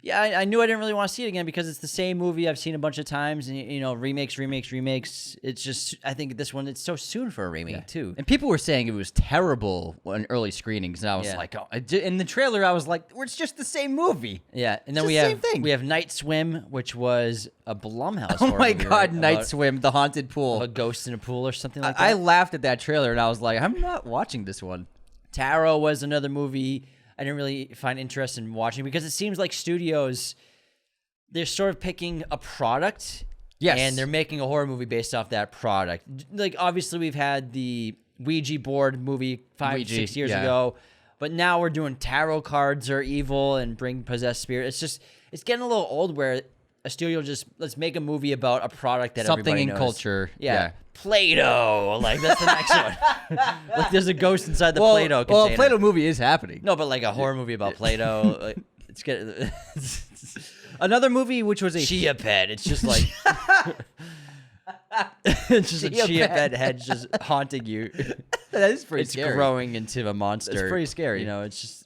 Yeah, I knew I didn't really want to see it again because it's the same movie I've seen a bunch of times, and remakes. It's just, I think this one, it's so soon for a remake too. And people were saying it was terrible in early screenings, and I was like, oh, in the trailer, I was like, it's just the same movie. Yeah, and then we have Night Swim, which was a Blumhouse. Oh my God, Night Swim, the haunted pool, a ghost in a pool or something like that. I laughed at that trailer, and I was like, I'm not watching this one. Tarot was another movie I didn't really find interest in watching because it seems like studios, they're sort of picking a product, and they're making a horror movie based off that product. Like, obviously, we've had the Ouija board movie 6 years ago, but now we're doing tarot cards are evil and bring possessed spirit. It's getting a little old where a studio just, let's make a movie about a product that something everybody in knows. culture. Yeah. Play-Doh. Like, that's the next one. Like, there's a ghost inside the Play-Doh container. Well, a Play-Doh movie is happening. No, but like a horror movie about Play-Doh. Like, it's good. Another movie which was a chia pet. It's just like it's just a chia pet head just haunting you. That is pretty scary. It's growing into a monster. It's pretty scary. It's just.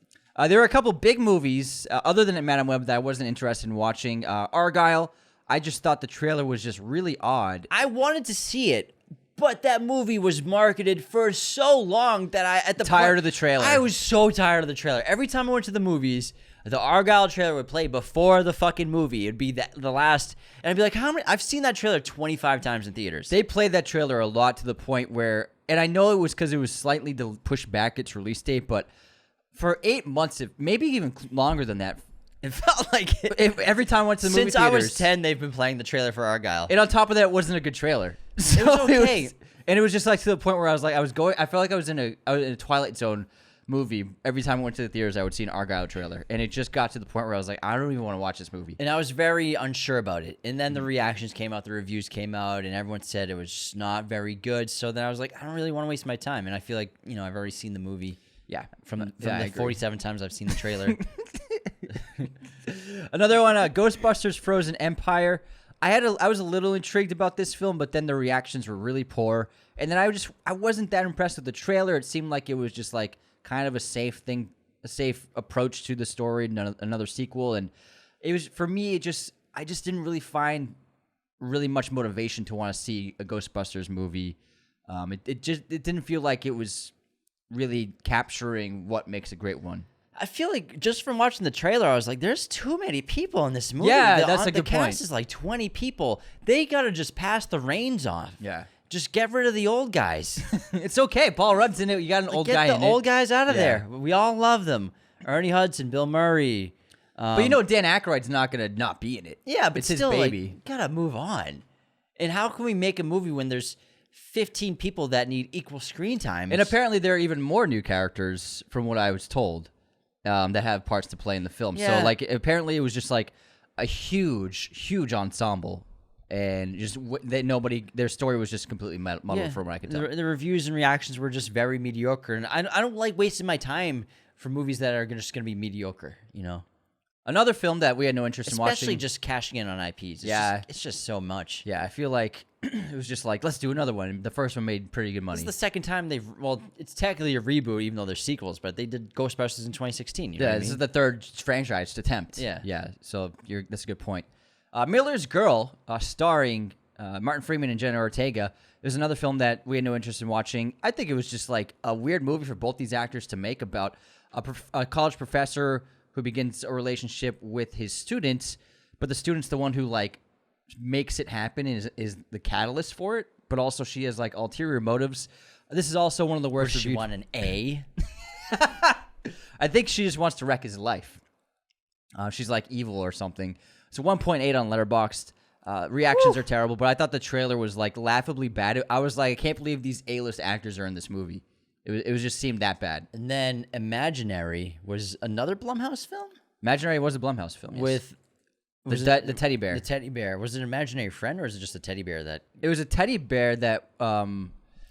There were a couple big movies other than Madame Web that I wasn't interested in watching. Argyle. I just thought the trailer was just really odd. I wanted to see it, but that movie was marketed for so long that tired of the trailer. I was so tired of the trailer. Every time I went to the movies, the Argyle trailer would play before the fucking movie. It'd be the last, and I'd be like, how many? I've seen that trailer 25 times in theaters. They played that trailer a lot to the point where, and I know it was because it was slightly to push back its release date, but for 8 months, maybe even longer than that, it felt like every time I went to the movie since theaters. I was 10, they've been playing the trailer for Argyle. And on top of that, it wasn't a good trailer. So it was okay. And it was just like to the point where I felt like I was in a Twilight Zone movie. Every time I went to the theaters, I would see an Argyle trailer. And it just got to the point where I was like, I don't even want to watch this movie. And I was very unsure about it. And then the reactions came out, the reviews came out, and everyone said it was just not very good. So then I was like, I don't really want to waste my time. And I feel like, I've already seen the movie. Yeah, from the 47 times I've seen the trailer. Another one, Ghostbusters: Frozen Empire. I was a little intrigued about this film, but then the reactions were really poor. And then I wasn't that impressed with the trailer. It seemed like it was just like kind of a safe approach to the story, another sequel. And it was, for me, I just didn't really find really much motivation to want to see a Ghostbusters movie. It didn't feel like it was really capturing what makes a great one. I feel like just from watching the trailer, I was like, there's too many people in this movie. Yeah, that's a good point. The cast is like 20 people. They got to just pass the reins off. Yeah. Just get rid of the old guys. It's okay. Paul Rudd's in it. You got an old guy in it. Get the old guys out of there. We all love them. Ernie Hudson, Bill Murray. But Dan Aykroyd's not going to not be in it. Yeah, but it's still, his baby. Like, gotta move on. And how can we make a movie when there's 15 people that need equal screen time? And apparently there are even more new characters, from what I was told, that have parts to play in the film. Yeah. So, like, apparently it was just, like, a huge, huge ensemble. And just their story was just completely muddled from what I could tell. The reviews and reactions were just very mediocre. And I don't like wasting my time for movies that are just going to be mediocre, Another film that we had no interest in watching. Especially just cashing in on IPs. It's just so much. Yeah, I feel like it was just like, let's do another one. The first one made pretty good money. This is the second time it's technically a reboot, even though they're sequels, but they did Ghostbusters in 2016. You know what I mean? Is the third franchise attempt. Yeah. Yeah, so that's a good point. Miller's Girl, starring Martin Freeman and Jenna Ortega, is another film that we had no interest in watching. I think it was just like a weird movie for both these actors to make about a college professor who begins a relationship with his students, but the student's the one who like makes it happen and is the catalyst for it, but also she has like ulterior motives. This is also one of the worst. Does she want an A? I think she just wants to wreck his life. She's like evil or something. So 1.8 on Letterboxd. Reactions are terrible, but I thought the trailer was like laughably bad. I was like, I can't believe these A-list actors are in this movie. It was just seemed that bad. And then Imaginary was another Blumhouse film? Imaginary was a Blumhouse film, yes. With the teddy bear. The teddy bear. Was it an imaginary friend, or is it just a teddy bear that... It was a teddy bear that...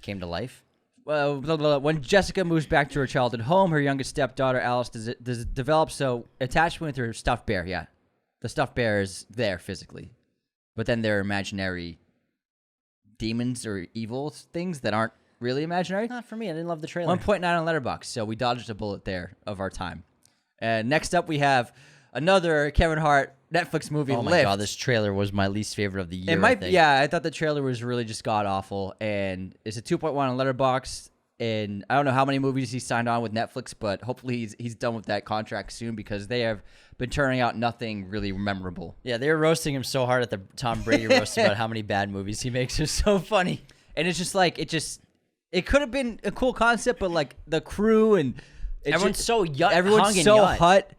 came to life? Well, when Jessica moves back to her childhood home, her youngest stepdaughter, Alice, develops an attachment with her stuffed bear, yeah. The stuffed bear is there physically. But then they're imaginary demons or evil things that aren't really imaginary. Not for me. I didn't love the trailer. 1.9 on Letterboxd, so we dodged a bullet there of our time. Next up, we have another Kevin Hart Netflix movie. Oh my Lift. god, this trailer was my least favorite of the year. It might, I think. yeah. I thought the trailer was really just god awful, and it's a 2.1 on Letterboxd. And I don't know how many movies he signed on with Netflix, but hopefully he's done with that contract soon because they have been turning out nothing really memorable. Yeah, they were roasting him so hard at the Tom Brady roast about how many bad movies he makes. It's so funny. And it's just like it could have been a cool concept, but like the crew and Everyone's so everyone's so hot.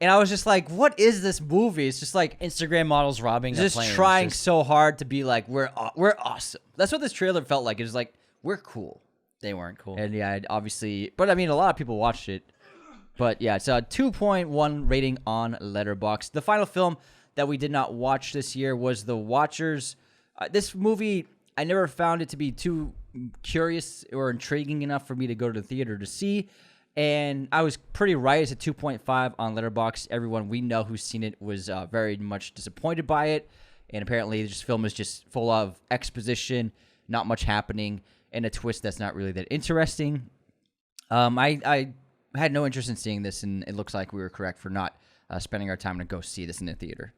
And I was just like, what is this movie? It's just like Instagram models robbing a just plane. trying so hard to be like, we're awesome. That's what this trailer felt like. It was like, we're cool. They weren't cool. And yeah, obviously, but I mean, a lot of people watched it. But yeah, it's a 2.1 rating on Letterboxd. The final film that we did not watch this year was The Watchers. This movie, I never found it to be too curious or intriguing enough for me to go to the theater to see. And I was pretty right. It's a 2.5 on Letterboxd. Everyone we know who's seen it was very much disappointed by it. And apparently, this film is just full of exposition, not much happening, and a twist that's not really that interesting. I had no interest in seeing this, and it looks like we were correct for not spending our time to go see this in the theater.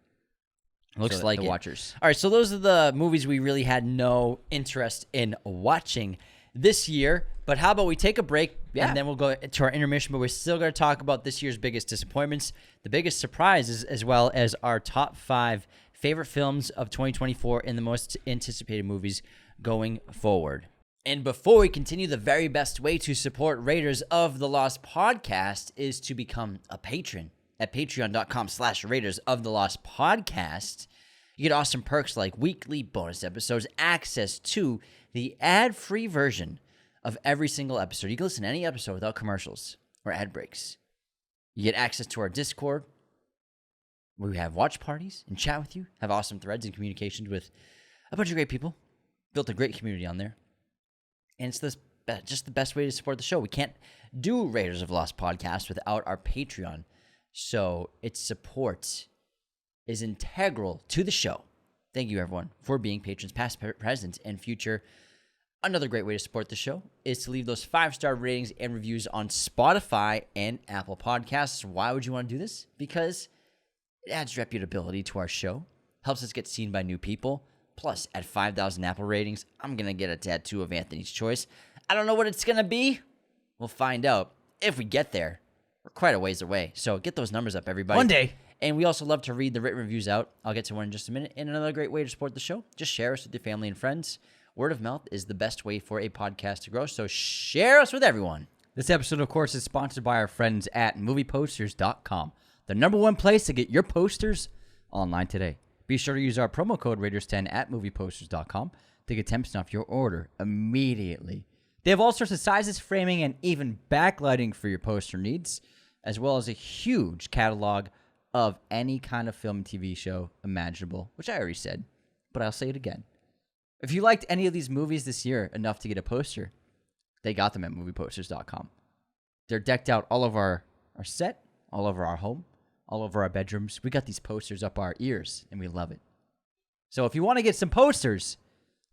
Looks like The it. Watchers. All right, so those are the movies we really had no interest in watching this year. But how about we take a break, and then we'll go to our intermission, but we're still going to talk about this year's biggest disappointments, the biggest surprises, as well as our top 5 favorite films of 2024 and the most anticipated movies going forward. And before we continue, the very best way to support Raiders of the Lost podcast is to become a patron at patreon.com/Raiders of the Lost podcast. You get awesome perks like weekly bonus episodes, access to the ad-free version of every single episode. You can listen to any episode without commercials or ad breaks. You get access to our Discord, where we have watch parties and chat with you, have awesome threads and communications with a bunch of great people. Built a great community on there. And it's just the best way to support the show. We can't do Raiders of the Lost podcast without our Patreon. So its support is integral to the show. Thank you, everyone, for being patrons, past, present, and future. Another great way to support the show is to leave those 5-star ratings and reviews on Spotify and Apple Podcasts. Why would you want to do this? Because it adds reputability to our show, helps us get seen by new people. Plus, at 5,000 Apple ratings, I'm going to get a tattoo of Anthony's choice. I don't know what it's going to be. We'll find out if we get there. We're quite a ways away. So get those numbers up, everybody. One day. And we also love to read the written reviews out. I'll get to one in just a minute. And another great way to support the show, just share us with your family and friends. Word of mouth is the best way for a podcast to grow. So share us with everyone. This episode, of course, is sponsored by our friends at movieposters.com, the #1 place to get your posters online today. Be sure to use our promo code Raiders10 at movieposters.com to get 10% off your order immediately. They have all sorts of sizes, framing, and even backlighting for your poster needs, as well as a huge catalog of any kind of film and TV show imaginable, which I already said, but I'll say it again. If you liked any of these movies this year enough to get a poster, they got them at movieposters.com. They're decked out all over our set, all over our home, all over our bedrooms. We got these posters up our ears, and we love it. So if you want to get some posters,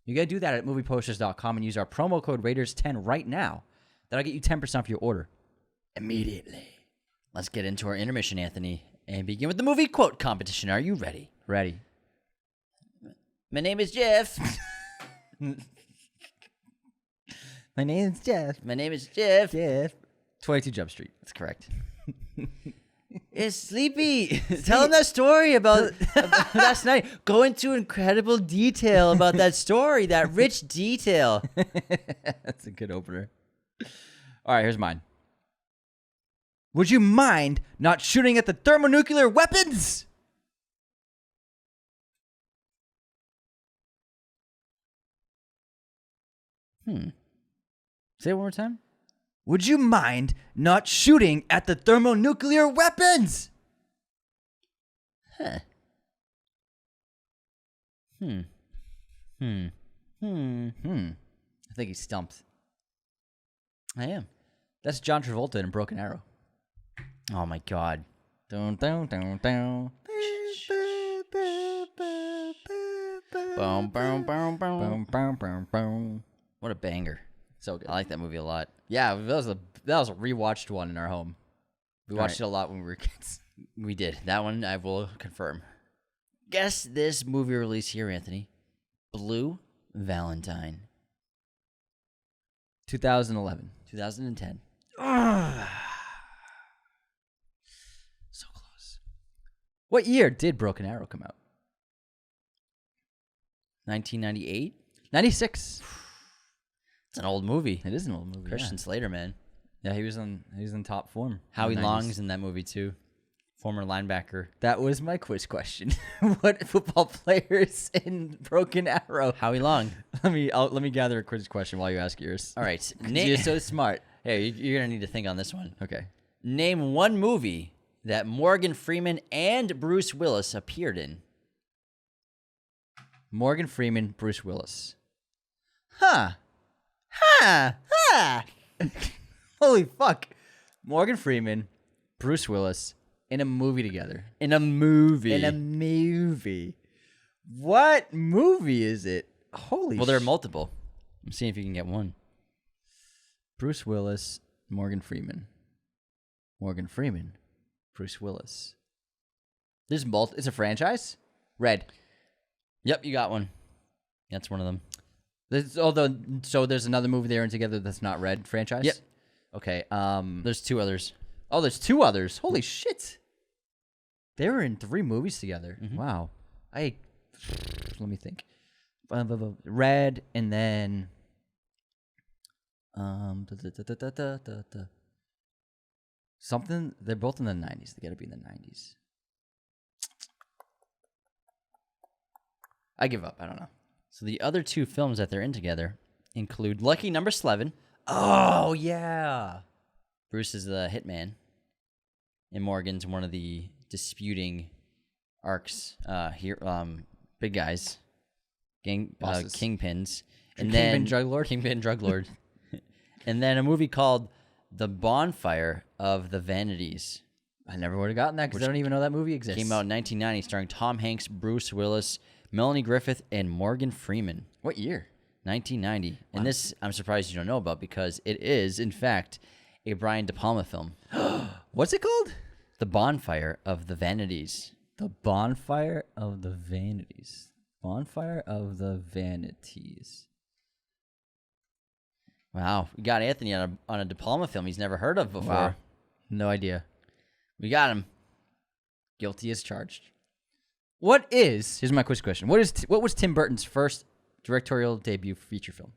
you got to do that at movieposters.com and use our promo code Raiders10 right now. That'll get you 10% off your order immediately. Let's get into our intermission, Anthony, and begin with the movie quote competition. Are you ready? Ready. My name is Jeff. My name's Jeff. My name is Jeff. Jeff. 22 Jump Street. That's correct. It's Sleepy. Tell him that story about last night. Go into incredible detail about that story, that rich detail. That's a good opener. All right, here's mine. Would you mind not shooting at the thermonuclear weapons? Say it one more time. Would you mind not shooting at the thermonuclear weapons? Huh. I think he's stumped. I am. That's John Travolta in Broken Arrow. Oh my God. Dun, dun, dun, dun. Boom, boom, boom, boom. Boom, boom, boom, boom. What a banger. So good. I like that movie a lot. Yeah, that was a rewatched one in our home. We watched it a lot when we were kids. We did. That one I will confirm. Guess this movie release here, Anthony. Blue Valentine. 2011. 2010. So close. What year did Broken Arrow come out? 1998. 96. It's an old movie. It is an old movie. Christian Slater, man. Yeah, he was in top form. Howie in the 90s. Long's in that movie too. Former linebacker. That was my quiz question. What football players in Broken Arrow? Howie Long. Let me gather a quiz question while you ask yours. All right. You're so smart. Hey, you're gonna need to think on this one. Okay. Name one movie that Morgan Freeman and Bruce Willis appeared in. Morgan Freeman, Bruce Willis. Huh. Holy fuck. Morgan Freeman, Bruce Willis in a movie together. In a movie. In a movie. What movie is it? Holy Well, there are multiple. I'm seeing if you can get one. Bruce Willis, Morgan Freeman. Morgan Freeman, Bruce Willis. There's It's a franchise? Red. Yep, you got one. That's one of them. So there's another movie they're in together that's not Red franchise? Yep. Okay. There's two others. Oh, there's two others. Holy shit. They were in 3 movies together. Mm-hmm. Wow. Let me think. Red and then something. They're both in the 90s. They got to be in the 90s. I give up. I don't know. So the other two films that they're in together include Lucky Number 11. Oh, yeah. Bruce is the hitman, and Morgan's one of the disputing arcs here. Big guys, gang Bosses. kingpins, and Kingpin then drug lord? Kingpin drug lord, and then a movie called The Bonfire of the Vanities. I never would have gotten that because I don't even know that movie exists. Came out in 1990, starring Tom Hanks, Bruce Willis, Melanie Griffith, and Morgan Freeman. What year? 1990. Wow. And this, I'm surprised you don't know about because it is, in fact, a Brian De Palma film. What's it called? The Bonfire of the Vanities. The Bonfire of the Vanities. Bonfire of the Vanities. Wow. We got Anthony on a De Palma film he's never heard of before. Wow. No idea. We got him. Guilty as charged. Here's my quiz question. What was Tim Burton's first directorial debut feature film?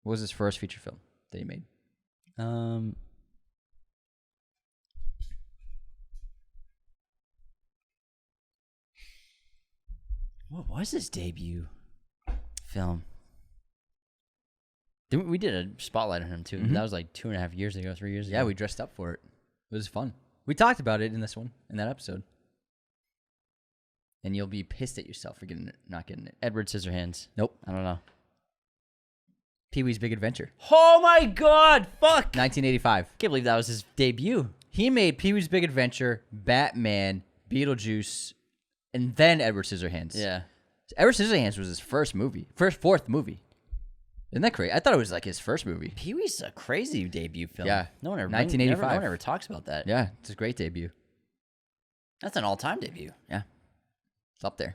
What was his first feature film that he made? What was his debut film? We did a spotlight on him, too. Mm-hmm. That was like 2.5 years ago, 3 years ago. Yeah, we dressed up for it. It was fun. We talked about it in that episode. And you'll be pissed at yourself for not getting it. Edward Scissorhands. Nope. I don't know. Pee-wee's Big Adventure. Oh my God! Fuck! 1985. Can't believe that was his debut. He made Pee-wee's Big Adventure, Batman, Beetlejuice, and then Edward Scissorhands. Yeah. Edward Scissorhands was his fourth movie. Isn't that crazy? I thought it was like his first movie. Pee-wee's a crazy debut film. Yeah. No one ever 1985. No one ever talks about that. Yeah, it's a great debut. That's an all-time debut. Yeah. It's up there.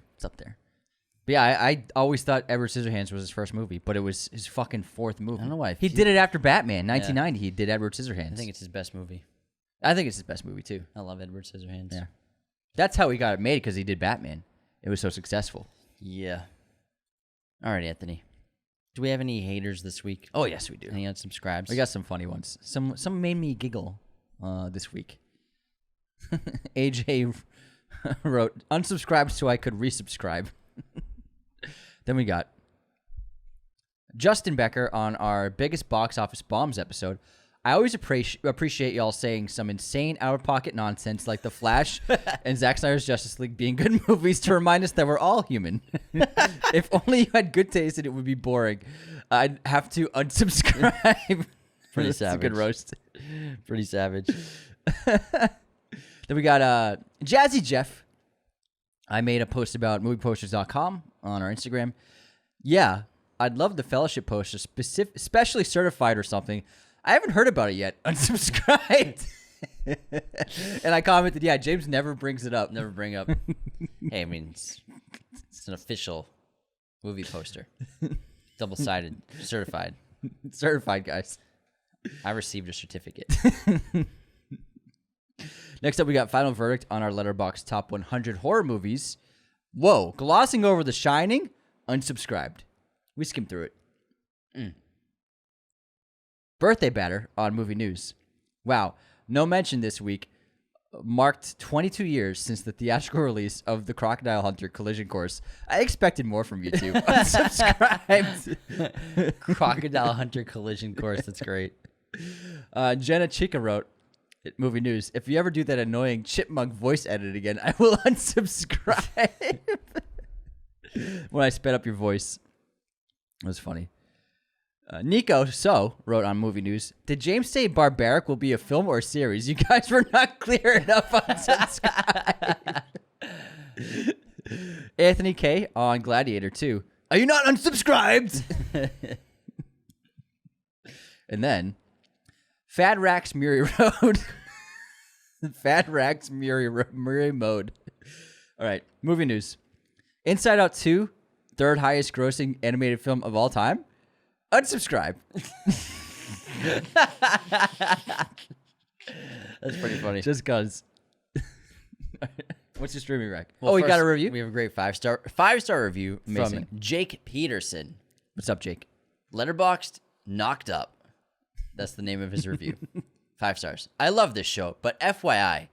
But yeah, I always thought Edward Scissorhands was his first movie, but it was his fucking fourth movie. I don't know why. He did it after Batman, 1990. He did Edward Scissorhands. I think it's his best movie. I think it's his best movie, too. I love Edward Scissorhands. Yeah. That's how he got it made, because he did Batman. It was so successful. Yeah. All right, Anthony. Do we have any haters this week? Oh, yes, we do. Any unsubscribes? We got some funny ones. Some made me giggle this week. AJ wrote, unsubscribed so I could resubscribe. Then we got Justin Becker on our biggest box office bombs episode. I always appreciate y'all saying some insane out-of-pocket nonsense like The Flash and Zack Snyder's Justice League being good movies to remind us that we're all human. If only you had good taste and it would be boring. I'd have to unsubscribe. Pretty That's savage. a good roast. Pretty savage. Then we got Jazzy Jeff. I made a post about movieposters.com on our Instagram. Yeah, I'd love the fellowship poster, especially certified or something. I haven't heard about it yet. Unsubscribed. And I commented, yeah, James never brings it up. Never bring up. Hey, I mean, it's an official movie poster. Double-sided. Certified. Certified, guys. I received a certificate. Next up, we got final verdict on our Letterboxd top 100 horror movies. Whoa, glossing over The Shining, unsubscribed. We skimmed through it. Birthday batter on movie news. Wow, no mention this week. Marked 22 years since the theatrical release of The Crocodile Hunter Collision Course. I expected more from you two. Unsubscribed. Crocodile Hunter Collision Course. That's great. Jenna Chica wrote, movie news, if you ever do that annoying chipmunk voice edit again, I will unsubscribe. When I sped up your voice. It was funny. Nico wrote on movie news, did James say Barbaric will be a film or a series? You guys were not clear enough on subscribe. Anthony K on Gladiator 2. Are you not unsubscribed? And then Fad Rax Murray Road. Fad Rax Murray Mode. All right, movie news. Inside Out 2, third highest grossing animated film of all time. Unsubscribe. That's pretty funny. Just cause. What's your streaming rec? Well, we first, got a review? We have a great five-star review Amazing. from Jake Peterson. What's up, Jake? Letterboxd knocked up. That's the name of his review. 5 stars. I love this show, but FYI,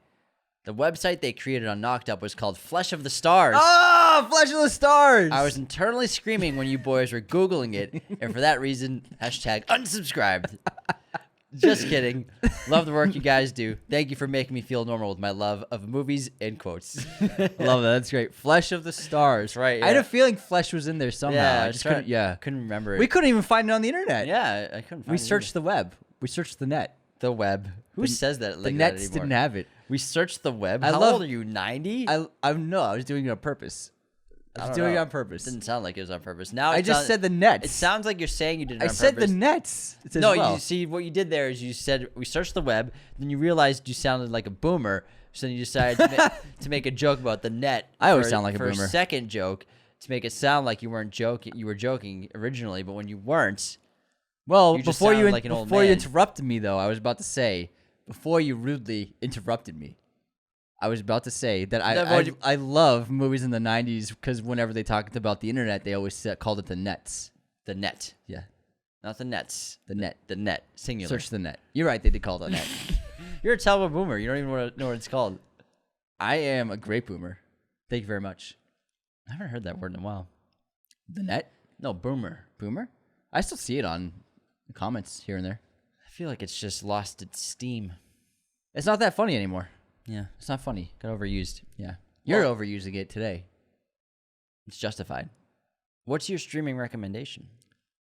the website they created on Knocked Up was called Flesh of the Stars. Oh, Flesh of the Stars! I was internally screaming when you boys were Googling it, and for that reason, hashtag unsubscribed. Just kidding. Love the work you guys do. Thank you for making me feel normal with my love of movies and quotes. I love that. That's great. Flesh of the Stars. Right. Yeah. I had a feeling Flesh was in there somehow. Yeah, I just couldn't remember it. We couldn't even find it on the internet. Yeah, I couldn't find We it searched the web. We searched the net. the web. Who says that? The Like nets that anymore? didn't have it. We searched the web. I How love- old are you? 90? I was doing it on purpose. I was doing it on purpose. Didn't sound like it was on purpose. Now I it just sound- said the nets. It sounds like you're saying you did it I on said purpose. the nets. It says No, well. you see what you did there is you said we searched the web, then you realized you sounded like a boomer, so then you decided to make a joke about the net. I always for- sound like a for boomer. A second joke to make it sound like you weren't joking. You were joking originally, but when you weren't, Well, You just before you sound like an old man. interrupted me, though, I was about to say, before you rudely interrupted me, I was about to say that I love movies in the 90s because whenever they talked about the internet, they always called it the nets. the net, Yeah, not the nets, the net. the net, singular. Search the net. You're right, they did call it the net. You're a terrible boomer. You don't even know what it's called. I am a great boomer. Thank you very much. I haven't heard that word in a while. The net? No, boomer. Boomer? I still see it on the comments here and there. I feel like it's just lost its steam. It's not that funny anymore. Yeah, It's not funny. got overused. Yeah. You're overusing it today. It's justified. What's your streaming recommendation?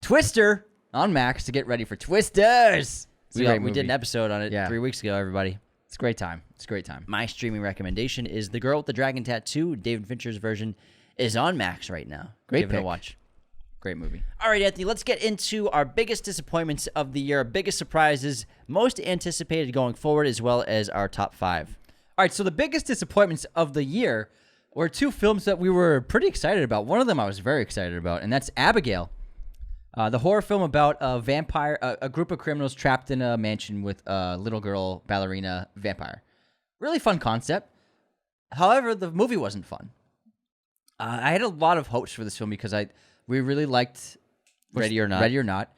Twister on Max to get ready for Twisters. It's a We great did movie. an episode on it Yeah. 3 weeks ago, everybody. It's a great time. It's a great time. My streaming recommendation is The Girl with the Dragon Tattoo. David Fincher's version is on Max right now. Great Give it a pick. watch. Great movie. All right, Anthony, let's get into our biggest disappointments of the year, biggest surprises, most anticipated going forward, as well as our top 5. All right, so the biggest disappointments of the year were 2 films that we were pretty excited about. One of them I was very excited about, and that's Abigail, the horror film about a vampire, a group of criminals trapped in a mansion with a little girl ballerina vampire. Really fun concept. However, the movie wasn't fun. I had a lot of hopes for this film because we really liked Ready or Not. Ready or Not.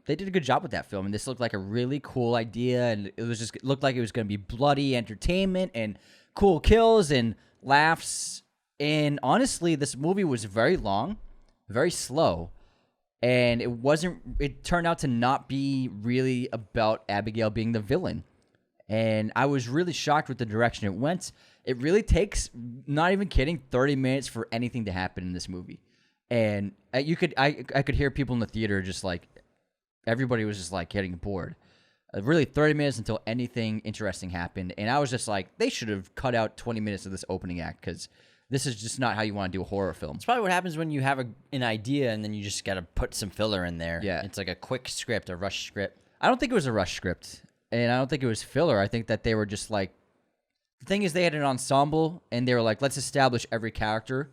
They did a good job with that film, and this looked like a really cool idea, and it looked like it was going to be bloody entertainment and cool kills and laughs. And honestly, this movie was very long, very slow, and it turned out to not be really about Abigail being the villain. And I was really shocked with the direction it went. It really takes, not even kidding, 30 minutes for anything to happen in this movie. And I could hear people in the theater just like, everybody was just like getting bored. Really 30 minutes until anything interesting happened. And I was just like, they should have cut out 20 minutes of this opening act because this is just not how you want to do a horror film. It's probably what happens when you have an idea and then you just got to put some filler in there. Yeah. It's like a quick script, a rush script. I don't think it was a rush script. and I don't think it was filler. I think that they were just like, the thing is they had an ensemble, and they were like, let's establish every character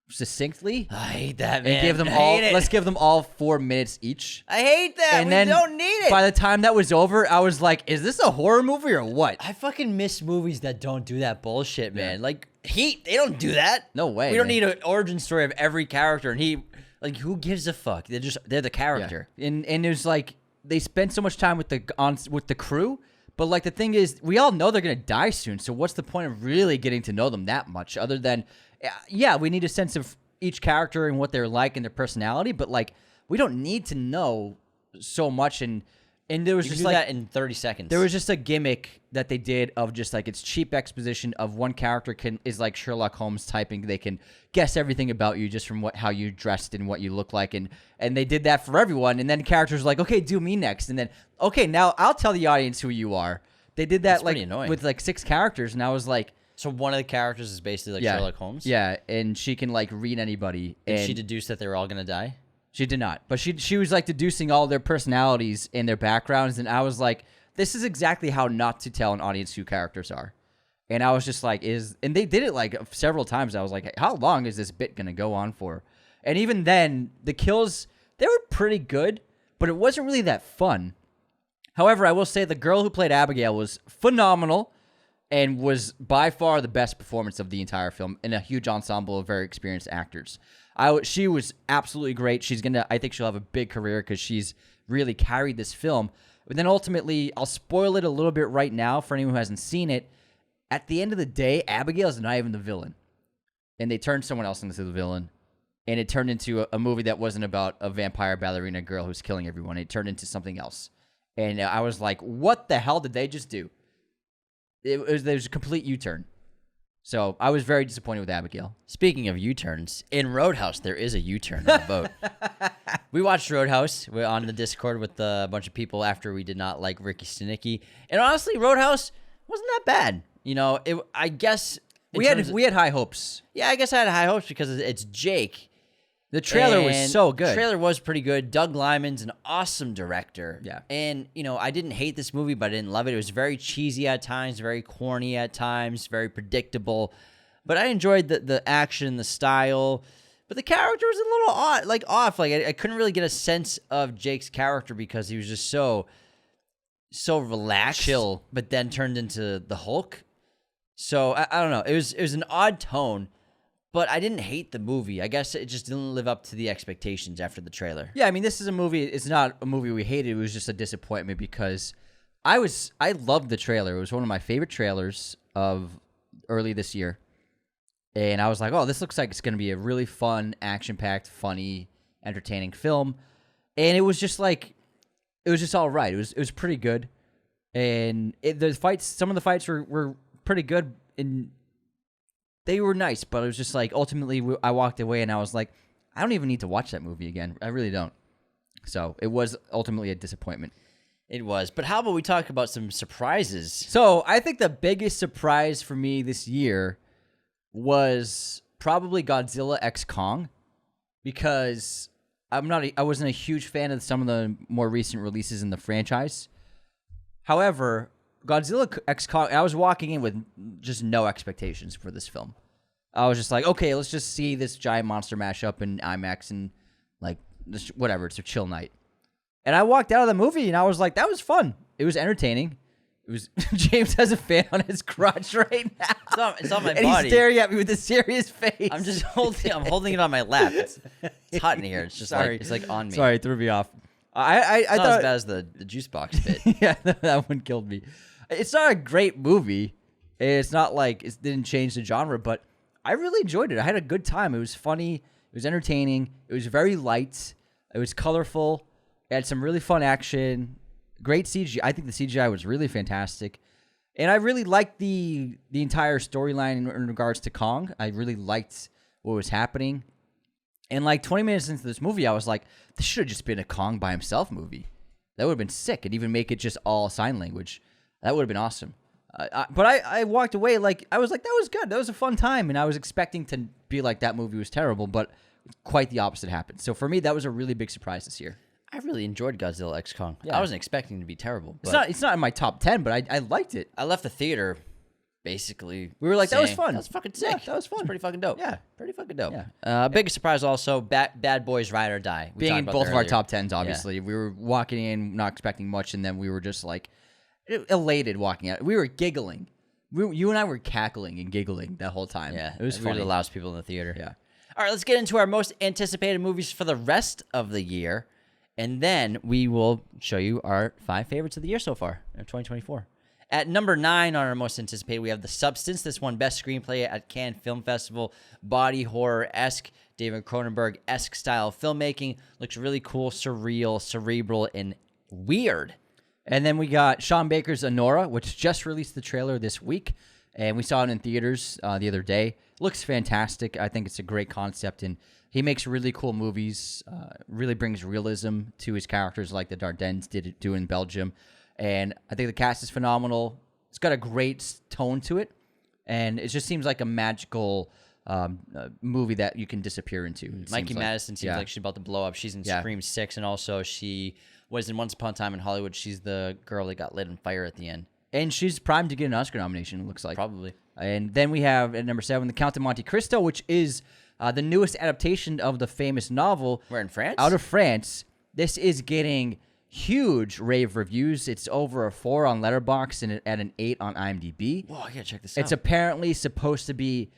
succinctly. I hate that, man. And give them let's give them all 4 minutes each. I hate that. And we then don't need it. By the time that was over, I was like, is this a horror movie or what? I fucking miss movies that don't do that bullshit, man. Like Heat, they don't do that. No way. We don't need an origin story of every character. And like, who gives a fuck? They're the character. Yeah. And there's like, they spend so much time with the crew, but like the thing is, we all know they're gonna die soon. So what's the point of really getting to know them that much? Other than, yeah, we need a sense of each character and what they're like and their personality, but like we don't need to know so much. And there was just like that in 30 seconds. There was just a gimmick that they did of just like, it's cheap exposition of one character is like Sherlock Holmes typing. They can guess everything about you just from how you dressed and what you look like, and they did that for everyone. And then characters were like, okay, do me next, and then okay, now I'll tell the audience who you are. They did that like with like 6 characters, and I was like, so one of the characters is basically like Sherlock Holmes? Yeah, and she can like read anybody. Did she deduce that they were all going to die? She did not. But she was like deducing all their personalities and their backgrounds, and I was like, this is exactly how not to tell an audience who characters are. And I was just like, and they did it like several times. I was like, how long is this bit going to go on for? And even then, the kills, they were pretty good, but it wasn't really that fun. However, I will say the girl who played Abigail was phenomenal, and was by far the best performance of the entire film in a huge ensemble of very experienced actors. She was absolutely great. I think she'll have a big career because she's really carried this film. But then ultimately, I'll spoil it a little bit right now for anyone who hasn't seen it. At the end of the day, Abigail is not even the villain. And they turned someone else into the villain. And it turned into a movie that wasn't about a vampire ballerina girl who's killing everyone. It turned into something else. And I was like, what the hell did they just do? There was a complete U-turn. So I was very disappointed with Abigail. Speaking of U-turns, in Roadhouse, there is a U-turn on the boat. We watched Roadhouse. We're on the Discord with a bunch of people after we did not like Ricky Staticky. And honestly, Roadhouse wasn't that bad. You know, I guess... We had high hopes. Yeah, I guess I had high hopes because it's Jake. The trailer was so good. The trailer was pretty good. Doug Liman's an awesome director. Yeah. And, I didn't hate this movie, but I didn't love it. It was very cheesy at times, very corny at times, very predictable. But I enjoyed the action, the style. But the character was a little off. Like, I couldn't really get a sense of Jake's character because he was just so relaxed. Chill. But then turned into the Hulk. So, I don't know. It was an odd tone. But I didn't hate the movie. I guess it just didn't live up to the expectations after the trailer. Yeah, I mean, this is a movie. It's not a movie we hated. It was just a disappointment because I loved the trailer. It was one of my favorite trailers of early this year. And I was like, oh, this looks like it's going to be a really fun, action-packed, funny, entertaining film. And it was just like, it was just all right. It was pretty good. And some of the fights were pretty good in... They were nice, but it was just like, ultimately, I walked away and I was like, I don't even need to watch that movie again. I really don't. So it was ultimately a disappointment. It was. But how about we talk about some surprises? So I think the biggest surprise for me this year was probably Godzilla x Kong, because I wasn't a huge fan of some of the more recent releases in the franchise. However, Godzilla x Kong, I was walking in with just no expectations for this film. I was just like, okay, let's just see this giant monster mashup in IMAX and like whatever. It's a chill night. And I walked out of the movie and I was like, that was fun. It was entertaining. It was James has a fan on his crotch right now. It's on my and body. He's staring at me with a serious face. I'm just holding it on my lap. It's hot in here. It's just it's like on me. Sorry, it threw me off. I it's not thought as bad as the juice box bit. Yeah, that one killed me. It's not a great movie. It's not like it didn't change the genre, but I really enjoyed it. I had a good time. It was funny. It was entertaining. It was very light. It was colorful. It had some really fun action. Great CGI. I think the CGI was really fantastic. And I really liked the entire storyline in regards to Kong. I really liked what was happening. And like 20 minutes into this movie, I was like, this should have just been a Kong by himself movie. That would have been sick. And even make it just all sign language. That would have been awesome. But I walked away I was like, that was good. That was a fun time. And I was expecting to be like, that movie was terrible. But quite the opposite happened. So for me, that was a really big surprise this year. I really enjoyed Godzilla X Kong. Yeah. I wasn't expecting it to be terrible. It's But not in my top 10, but I liked it. I left the theater basically. We were like, that was saying, fun. That was fucking sick. Yeah, that was fun. It's pretty fucking dope. Yeah. Pretty fucking dope. Yeah. Big surprise also, Bad Boys Ride or Die. We Being talked in about both that of our earlier. top 10s, obviously. We were walking in, not expecting much, and then we were just like elated walking out. We were giggling. You and I were cackling and giggling that whole time. Yeah. It was we funny. were the loudest people in the theater. Yeah. All right, let's get into our most anticipated movies for the rest of the year. And then we will show you our 5 favorites of the year so far in 2024. At number 9 on our most anticipated, we have The Substance. This won Best Screenplay at Cannes Film Festival. Body horror-esque, David Cronenberg-esque style of filmmaking. Looks really cool, surreal, cerebral, and weird. And then we got Sean Baker's Anora, which just released the trailer this week. And we saw it in theaters the other day. Looks fantastic. I think it's a great concept. And he makes really cool movies, really brings realism to his characters like the Dardennes do in Belgium. And I think the cast is phenomenal. It's got a great tone to it. And it just seems like a magical movie that you can disappear into. Mikey Madison seems like she's about to blow up. She's in Yeah. Scream 6, and also she was in Once Upon a Time in Hollywood. She's the girl that got lit on fire at the end. And she's primed to get an Oscar nomination, it looks like. Probably. And then we have at number 7, The Count of Monte Cristo, which is the newest adaptation of the famous novel. We're in France? Out of France. This is getting huge rave reviews. It's over a 4 on Letterboxd and at an 8 on IMDb. Whoa, I gotta check this out. It's apparently supposed to be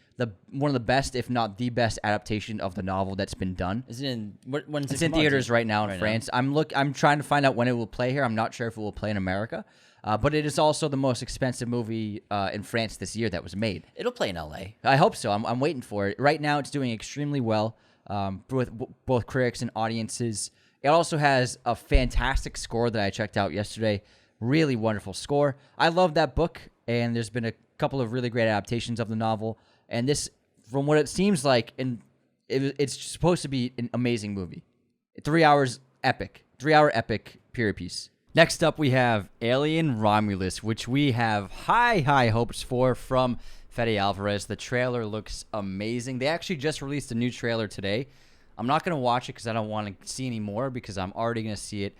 one of the best, if not the best, adaptation of the novel that's been done. Is it in when's It's it in come out? theaters right now in France. I'm trying to find out when it will play here. I'm not sure if it will play in America, but it is also the most expensive movie in France this year that was made. It'll play in LA. I hope so. I'm waiting for it. Right now, it's doing extremely well with both critics and audiences. It also has a fantastic score that I checked out yesterday. Really wonderful score. I love that book, and there's been a couple of really great adaptations of the novel. And this, from what it seems like, it's supposed to be an amazing movie. 3 hours epic. 3 hour epic period piece. Next up, we have Alien Romulus, which we have high hopes for from Fede Alvarez. The trailer looks amazing. They actually just released a new trailer today. I'm not going to watch it because I don't want to see any more because I'm already going to see it.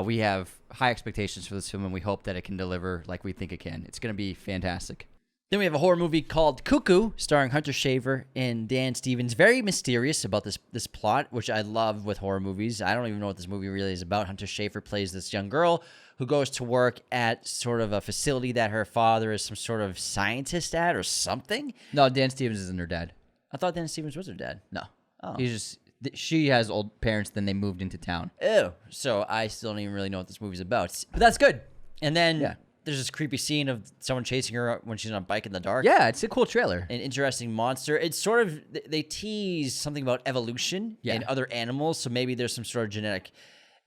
We have high expectations for this film, and we hope that it can deliver like we think it can. It's going to be fantastic. Then we have a horror movie called Cuckoo, starring Hunter Shaver and Dan Stevens. Very mysterious about this plot, which I love with horror movies. I don't even know what this movie really is about. Hunter Shaver plays this young girl who goes to work at sort of a facility that her father is some sort of scientist at or something. No, Dan Stevens isn't her dad. I thought Dan Stevens was her dad. No. Oh. He's just... She has old parents, then they moved into town. Ew. So I still don't even really know what this movie's about. But that's good. And then there's this creepy scene of someone chasing her when she's on a bike in the dark. Yeah, it's a cool trailer. An interesting monster. It's sort of, they tease something about evolution and other animals, so maybe there's some sort of genetic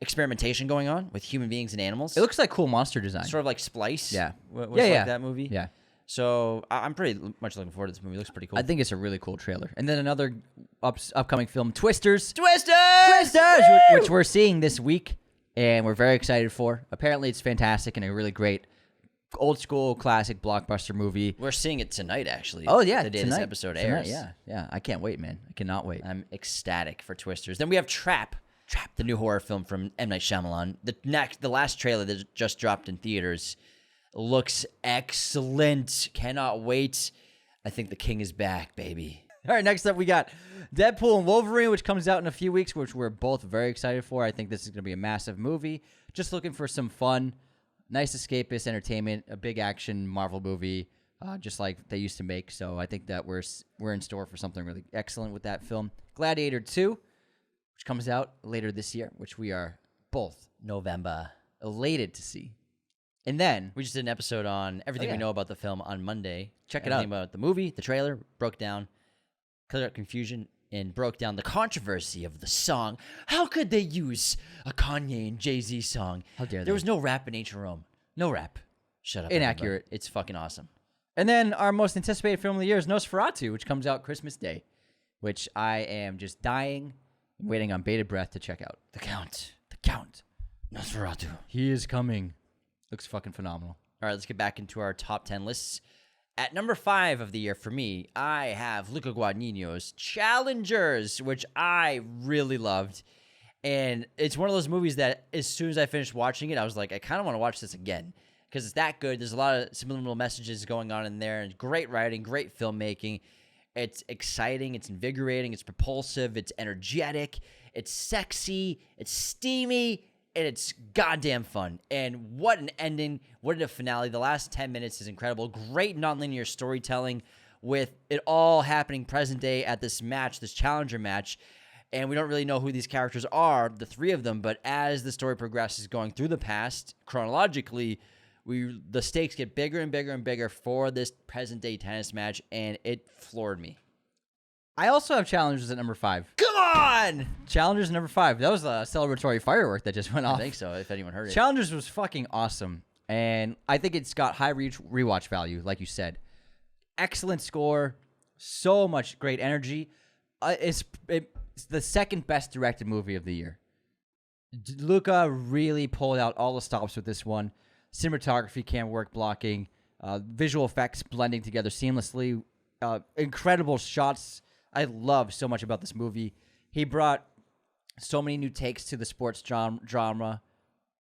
experimentation going on with human beings and animals. It looks like cool monster design. Sort of like Splice. Yeah. Was Yeah, like yeah. that movie. Yeah. So I'm pretty much looking forward to this movie. It looks pretty cool. I think it's a really cool trailer. And then another upcoming film, Twisters. Twisters! Which we're seeing this week, and we're very excited for. Apparently, it's fantastic and a really great old school classic blockbuster movie. We're seeing it tonight, actually. Oh, yeah. The day tonight, this episode airs. Yeah. I can't wait, man. I cannot wait. I'm ecstatic for Twisters. Then we have Trap, the new horror film from M. Night Shyamalan. The last trailer that just dropped in theaters looks excellent. Cannot wait. I think the king is back, baby. All right, next up we got Deadpool and Wolverine, which comes out in a few weeks, which we're both very excited for. I think this is going to be a massive movie. Just looking for some fun, nice escapist entertainment, a big action Marvel movie, just like they used to make. So I think that we're in store for something really excellent with that film. Gladiator 2, which comes out later this year, which we are both November. elated to see. And then We just did an episode on everything we know about the film on Monday. Check it Everything out. about the movie, the trailer, broke down, cleared up confusion, and broke down the controversy of the song. How could they use a Kanye and Jay-Z song? How dare they? There was no rap in Ancient Rome. No rap. Shut up. Inaccurate. everybody. It's fucking awesome. And then our most anticipated film of the year is Nosfueratu, which comes out Christmas Day, which I am just dying, waiting on bated breath to check out. The Count. Nosferatu. He is coming. Looks fucking phenomenal. All right, let's get back into our top 10 lists. At number 5 of the year for me, I have Luca Guadagnino's Challengers, which I really loved. And it's one of those movies that as soon as I finished watching it, I was like, I kind of want to watch this again because it's that good. There's a lot of subliminal messages going on in there, and great writing, great filmmaking. It's exciting, it's invigorating, it's propulsive, it's energetic, it's sexy, it's steamy, and it's goddamn fun. And what an ending, what a finale. The last 10 minutes is incredible. Great nonlinear storytelling with it all happening present day at this match, this challenger match. And we don't really know who these characters are, the three of them, but as the story progresses going through the past, chronologically, the stakes get bigger and bigger and bigger for this present-day tennis match, and it floored me. I also have Challengers at number 5. Come on! Challengers number 5. That was a celebratory firework that just went off. I think so, if anyone heard it. Challengers was fucking awesome, and I think it's got high rewatch value, like you said. Excellent score, so much great energy. It's the second best directed movie of the year. Luca really pulled out all the stops with this one. Cinematography, camera work, blocking, visual effects blending together seamlessly. Incredible shots. I love so much about this movie. He brought so many new takes to the sports drama.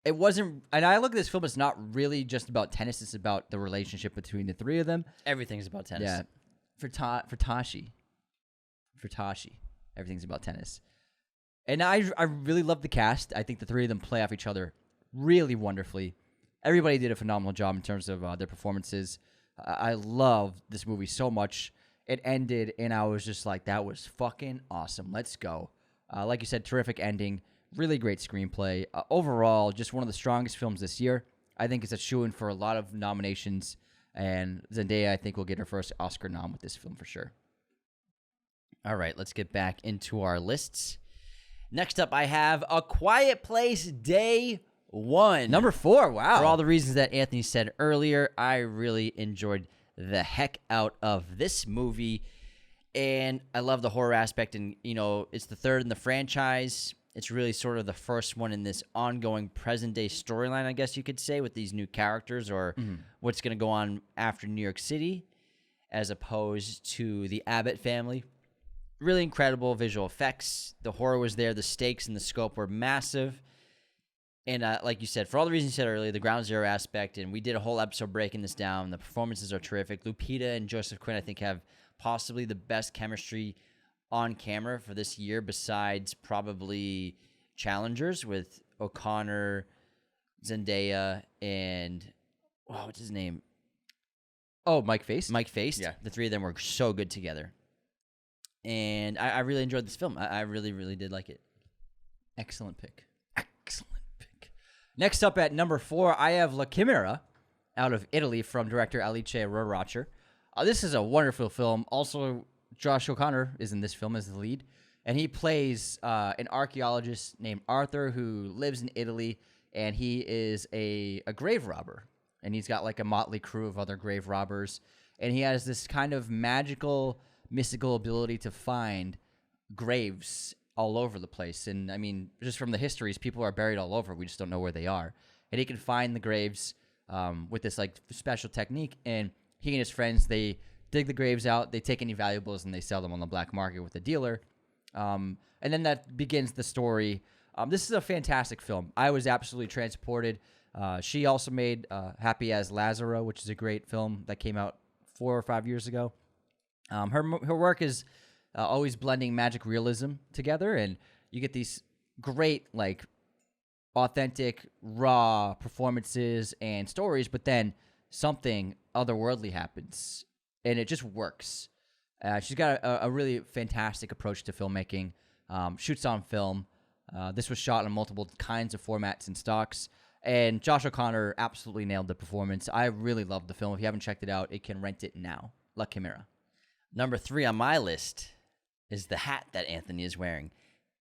It wasn't, and I look at this film, it's not really just about tennis. It's about the relationship between the three of them. Everything's about tennis. Yeah. For Tashi, everything's about tennis. And I really love the cast. I think the three of them play off each other really wonderfully. Everybody did a phenomenal job in terms of their performances. I love this movie so much. It ended, and I was just like, that was fucking awesome. Let's go. Like you said, terrific ending. Really great screenplay. Overall, just one of the strongest films this year. I think it's a shoo-in for a lot of nominations. And Zendaya, I think, will get her first Oscar nom with this film for sure. All right, let's get back into our lists. Next up, I have A Quiet Place Day 1. Number 4, wow. For all the reasons that Anthony said earlier, I really enjoyed the heck out of this movie. And I love the horror aspect. And, you know, it's the third in the franchise. It's really sort of the first one in this ongoing present-day storyline, I guess you could say, with these new characters or what's going to go on after New York City, as opposed to the Abbott family. Really incredible visual effects. The horror was there. The stakes and the scope were massive. And like you said, for all the reasons you said earlier, the ground zero aspect, and we did a whole episode breaking this down. The performances are terrific. Lupita and Joseph Quinn, I think, have possibly the best chemistry on camera for this year, besides probably challengers with O'Connor, Zendaya, and what's his name? Oh, Mike Faist? Mike Faist. Yeah. The three of them were so good together. And I really enjoyed this film. I really, really did like it. Excellent pick. Next up at number 4, I have La Chimera out of Italy from director Alice Rohrwacher. This is a wonderful film. Also, Josh O'Connor is in this film as the lead, and he plays an archaeologist named Arthur who lives in Italy, and he is a grave robber, and he's got like a motley crew of other grave robbers, and he has this kind of magical, mystical ability to find graves all over the place. And I mean, just from the histories, people are buried all over. We just don't know where they are. And he can find the graves with this like special technique. And he and his friends, they dig the graves out, they take any valuables, and they sell them on the black market with a dealer. And then that begins the story. This is a fantastic film. I was absolutely transported. She also made Happy as Lazaro, which is a great film that came out 4 or 5 years ago. Her work is always blending magic realism together, and you get these great, like, authentic, raw performances and stories, but then something otherworldly happens, and it just works. She's got a really fantastic approach to filmmaking, shoots on film. This was shot on multiple kinds of formats and stocks, and Josh O'Connor absolutely nailed the performance. I really loved the film. If you haven't checked it out, you can rent it now. La Chimera. Number 3 on my list is the hat that Anthony is wearing.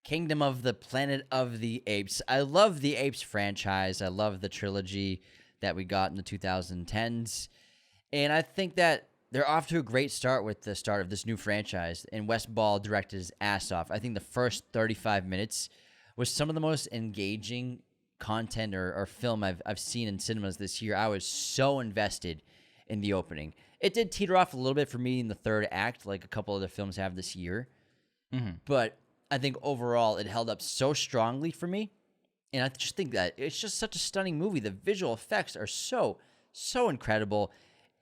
Kingdom of the Planet of the Apes. I love the Apes franchise. I love the trilogy that we got in the 2010s. And I think that they're off to a great start with the start of this new franchise. And Wes Ball directed his ass off. I think the first 35 minutes was some of the most engaging content or film I've seen in cinemas this year. I was so invested in the opening. It did teeter off a little bit for me in the third act, like a couple other films have this year. But I think overall it held up so strongly for me. And I just think that it's just such a stunning movie. The visual effects are so incredible.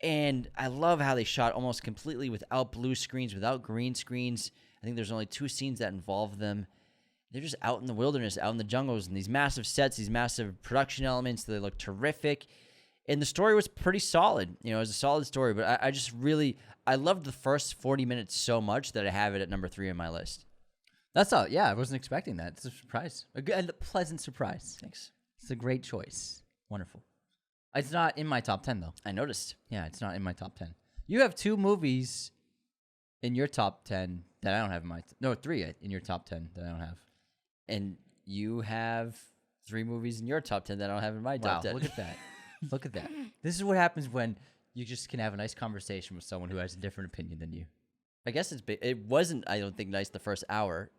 And I love how they shot almost completely without blue screens, without green screens. I think there's only 2 scenes that involve them. They're just out in the wilderness, out in the jungles, and these massive sets, these massive production elements. They look terrific. And the story was pretty solid. You know, it was a solid story. But I just really, I loved the first 40 minutes so much that I have it at number 3 on my list. That's all. Yeah, I wasn't expecting that. It's a surprise. A pleasant surprise. Thanks. It's a great choice. Wonderful. It's not in my top 10, though. I noticed. Yeah, it's not in my top 10. You have 2 movies in your top 10 that I don't have in my... No, 3 in your top 10 that I don't have. And you have 3 movies in your top 10 that I don't have in my top 10. Look at that. Look at that. This is what happens when you just can have a nice conversation with someone who has a different opinion than you. I guess it wasn't, I don't think, nice the first hour.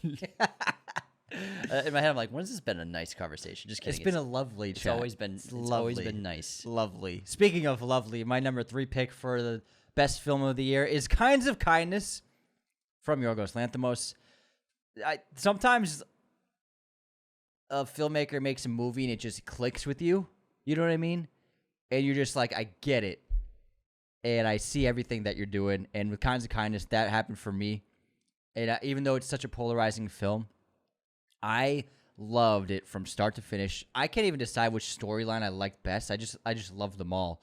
In my head, I'm like, when has this been a nice conversation? Just kidding. It's been a lovely chat. It's always been nice. Lovely. Speaking of lovely, my number 3 pick for the best film of the year is Kinds of Kindness from Yorgos Lanthimos. Sometimes a filmmaker makes a movie and it just clicks with you. You know what I mean? And you're just like, I get it. And I see everything that you're doing. And with Kinds of Kindness, that happened for me. And even though it's such a polarizing film, I loved it from start to finish. I can't even decide which storyline I liked best. I just loved them all.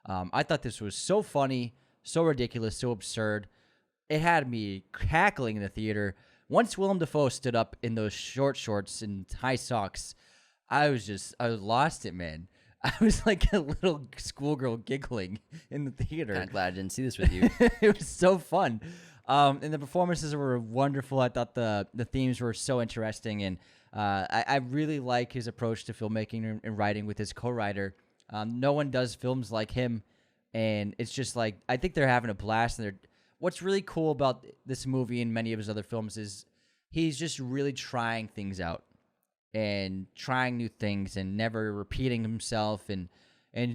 I thought this was so funny, so ridiculous, so absurd. It had me cackling in the theater. Once Willem Dafoe stood up in those short shorts and high socks, I lost it, man. I was like a little schoolgirl giggling in the theater. Kind of glad I didn't see this with you. It was so fun. And the performances were wonderful. I thought the themes were so interesting. And I really like his approach to filmmaking and writing with his co-writer. No one does films like him. And it's just like, I think they're having a blast. And what's really cool about this movie and many of his other films is he's just really trying things out and trying new things and never repeating himself. And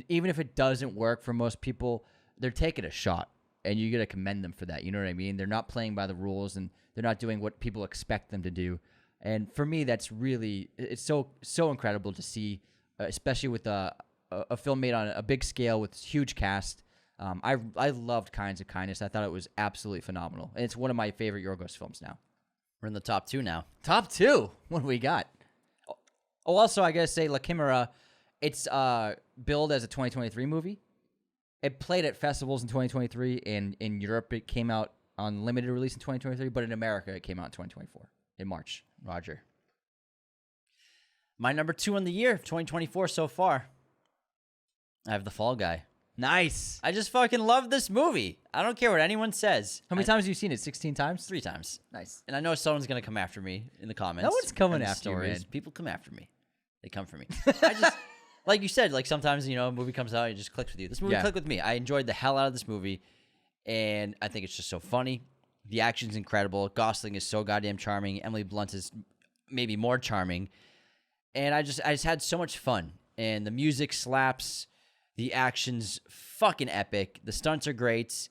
even if it doesn't work for most people, they're taking a shot. And you got to commend them for that. You know what I mean? They're not playing by the rules, and they're not doing what people expect them to do. And for me, that's really, it's so incredible to see, especially with a film made on a big scale with huge cast. I loved Kinds of Kindness. I thought it was absolutely phenomenal. And it's one of my favorite Yorgos films now. We're in the top 2 now. Top 2? What do we got? Oh, also, I got to say, La Chimera, it's billed as a 2023 movie. It played at festivals in 2023, and in Europe it came out on limited release in 2023, but in America it came out in 2024, in March. Roger. My number 2 on the year of 2024 so far, I have The Fall Guy. Nice. I just fucking love this movie. I don't care what anyone says. How many times have you seen it? 16 times? 3 times. Nice. And I know someone's going to come after me in the comments. No one's coming and after you, stories. man. People come after me. They come for me. I just... Like you said, like sometimes, you know, a movie comes out and it just clicks with you. This movie clicked with me. I enjoyed the hell out of this movie, and I think it's just so funny. The action's incredible. Gosling is so goddamn charming. Emily Blunt is maybe more charming. And I just had so much fun. And the music slaps. The action's fucking epic. The stunts are great.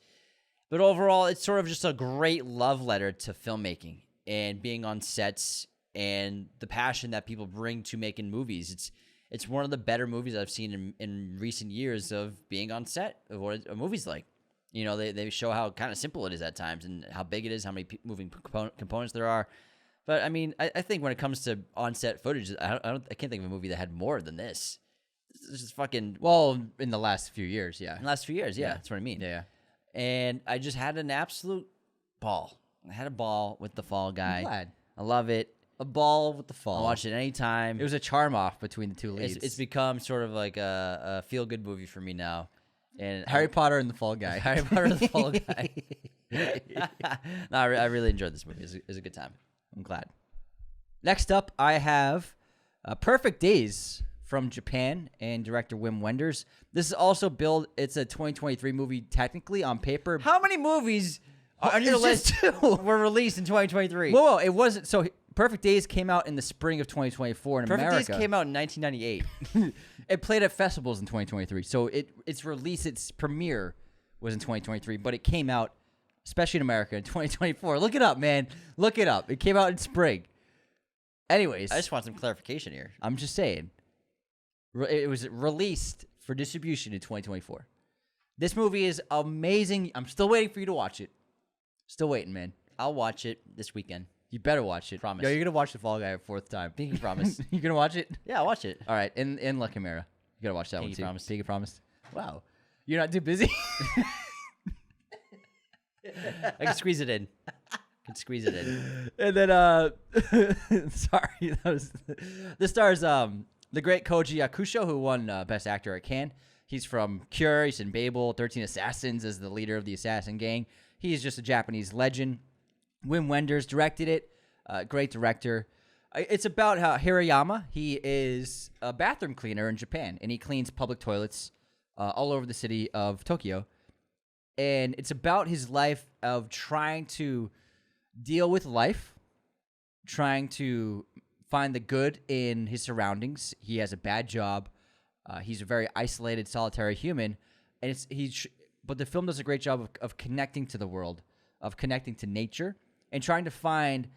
But overall, it's sort of just a great love letter to filmmaking and being on sets and the passion that people bring to making movies. It's one of the better movies I've seen in recent years of being on set of what a movie's like. You know, they show how kind of simple it is at times and how big it is, how many moving components there are. But I mean, I think when it comes to on-set footage, I can't think of a movie that had more than this. This is fucking... Well, in the last few years, yeah. In the last few years, yeah. That's what I mean. Yeah. And I just had an absolute ball. I had a ball with The Fall Guy. I'm glad. I love it. A ball with The Fall. I'll watch it anytime. It was a charm off between the two leads. It's become sort of like a feel-good movie for me now. And Harry Potter and The Fall Guy. Harry Potter and The Fall Guy. No, I really enjoyed this movie. It was a good time. I'm glad. Next up, I have Perfect Days from Japan and director Wim Wenders. This is also billed. It's a 2023 movie, technically on paper. How many movies on your list were released in 2023? Whoa, it wasn't. So Perfect Days came out in the spring of 2024 in America. Perfect Days came out in 1998. It played at festivals in 2023. So its premiere was in 2023, but it came out especially in America in 2024. Look it up, man. Look it up. It came out in spring. Anyways, I just want some clarification here. I'm just saying. It was released for distribution in 2024. This movie is amazing. I'm still waiting for you to watch it. Still waiting, man. I'll watch it this weekend. You better watch it. Promise. Yo, you're gonna watch The Fall Guy a fourth time. Pinky promise. You're gonna watch it? Yeah, I'll watch it. All right. In La Chimera. You gotta watch that Pinky one too. promise. Pinky promise. Wow. You're not too busy? I can squeeze it in. And then sorry, this stars the great Koji Yakusho, who won Best Actor at Cannes. He's from Cure. He's in Babel, 13 Assassins as the leader of the assassin gang. He's just a Japanese legend. Wim Wenders directed it. Great director. It's about how Hirayama, he is a bathroom cleaner in Japan, and he cleans public toilets all over the city of Tokyo. And it's about his life of trying to deal with life, trying to find the good in his surroundings. He has a bad job. He's a very isolated, solitary human, and but the film does a great job of connecting to the world, of connecting to nature, and trying to find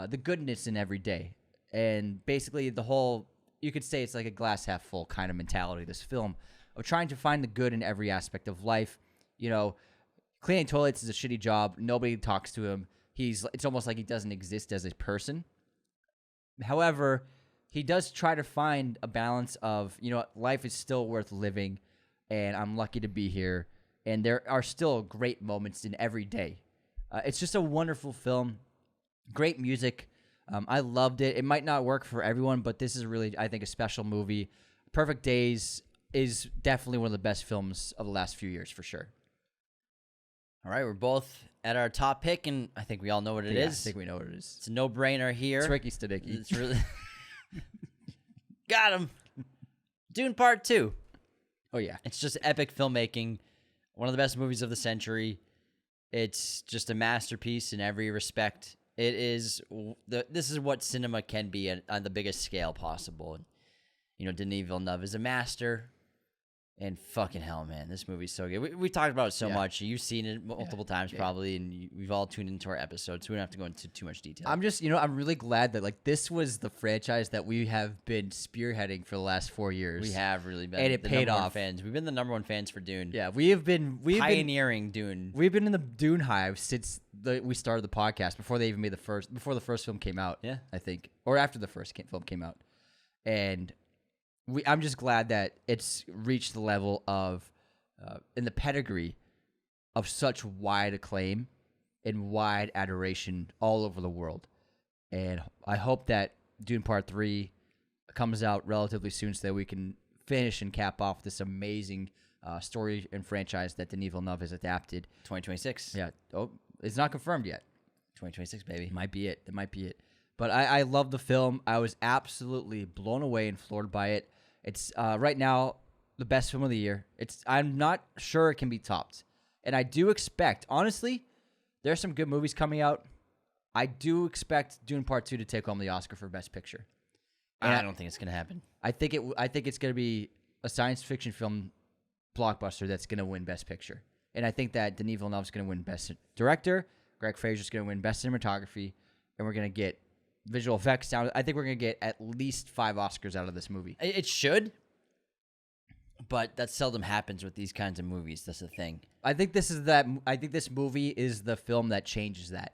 the goodness in every day. And basically, you could say it's like a glass half full kind of mentality. This film of trying to find the good in every aspect of life. You know, cleaning toilets is a shitty job. Nobody talks to him. It's almost like he doesn't exist as a person. However, he does try to find a balance of, life is still worth living, and I'm lucky to be here, and there are still great moments in every day. It's just a wonderful film. Great music. I loved it. It might not work for everyone, but this is really, I think, a special movie. Perfect Days is definitely one of the best films of the last few years, for sure. All right, we're both at our top pick, and I think we all know what it is. I think we know what it is. It's a no-brainer here. It's Ricky Staticky. It's really... Got him. Dune Part 2. Oh, yeah. It's just epic filmmaking. One of the best movies of the century. It's just a masterpiece in every respect. It is... This is what cinema can be on the biggest scale possible. And, Denis Villeneuve is a master. And fucking hell, man, this movie's so good. We talked about it so much. You've seen it multiple times probably, and we've all tuned into our episodes, so we don't have to go into too much detail. I'm just, I'm really glad that this was the franchise that we have been spearheading for the last 4 years. We have really been, and it paid off. Fans. We've been the number one fans for Dune. Yeah, we've been pioneering Dune. We've been in the Dune hive since we started the podcast before they even made before the first film came out. Yeah, I think, or after the first film came out, and. I'm just glad that it's reached the level of, in the pedigree of such wide acclaim and wide adoration all over the world. And I hope that Dune Part 3 comes out relatively soon so that we can finish and cap off this amazing story and franchise that Denis Villeneuve has adapted. 2026. Yeah. Oh, it's not confirmed yet. 2026, baby. It might be it. That might be it. But I love the film. I was absolutely blown away and floored by it. It's right now the best film of the year. I'm not sure it can be topped. And I do expect, honestly, there's some good movies coming out. I do expect Dune Part 2 to take home the Oscar for Best Picture. And I don't think it's going to happen. I think it's going to be a science fiction film blockbuster that's going to win Best Picture. And I think that Denis Villeneuve is going to win Best Director. Greg Fraser's going to win Best Cinematography. And we're going to get visual effects, sound. I think we're going to get at least 5 Oscars out of this movie. It should, but that seldom happens with these kinds of movies. That's the thing. I think this movie is the film that changes that.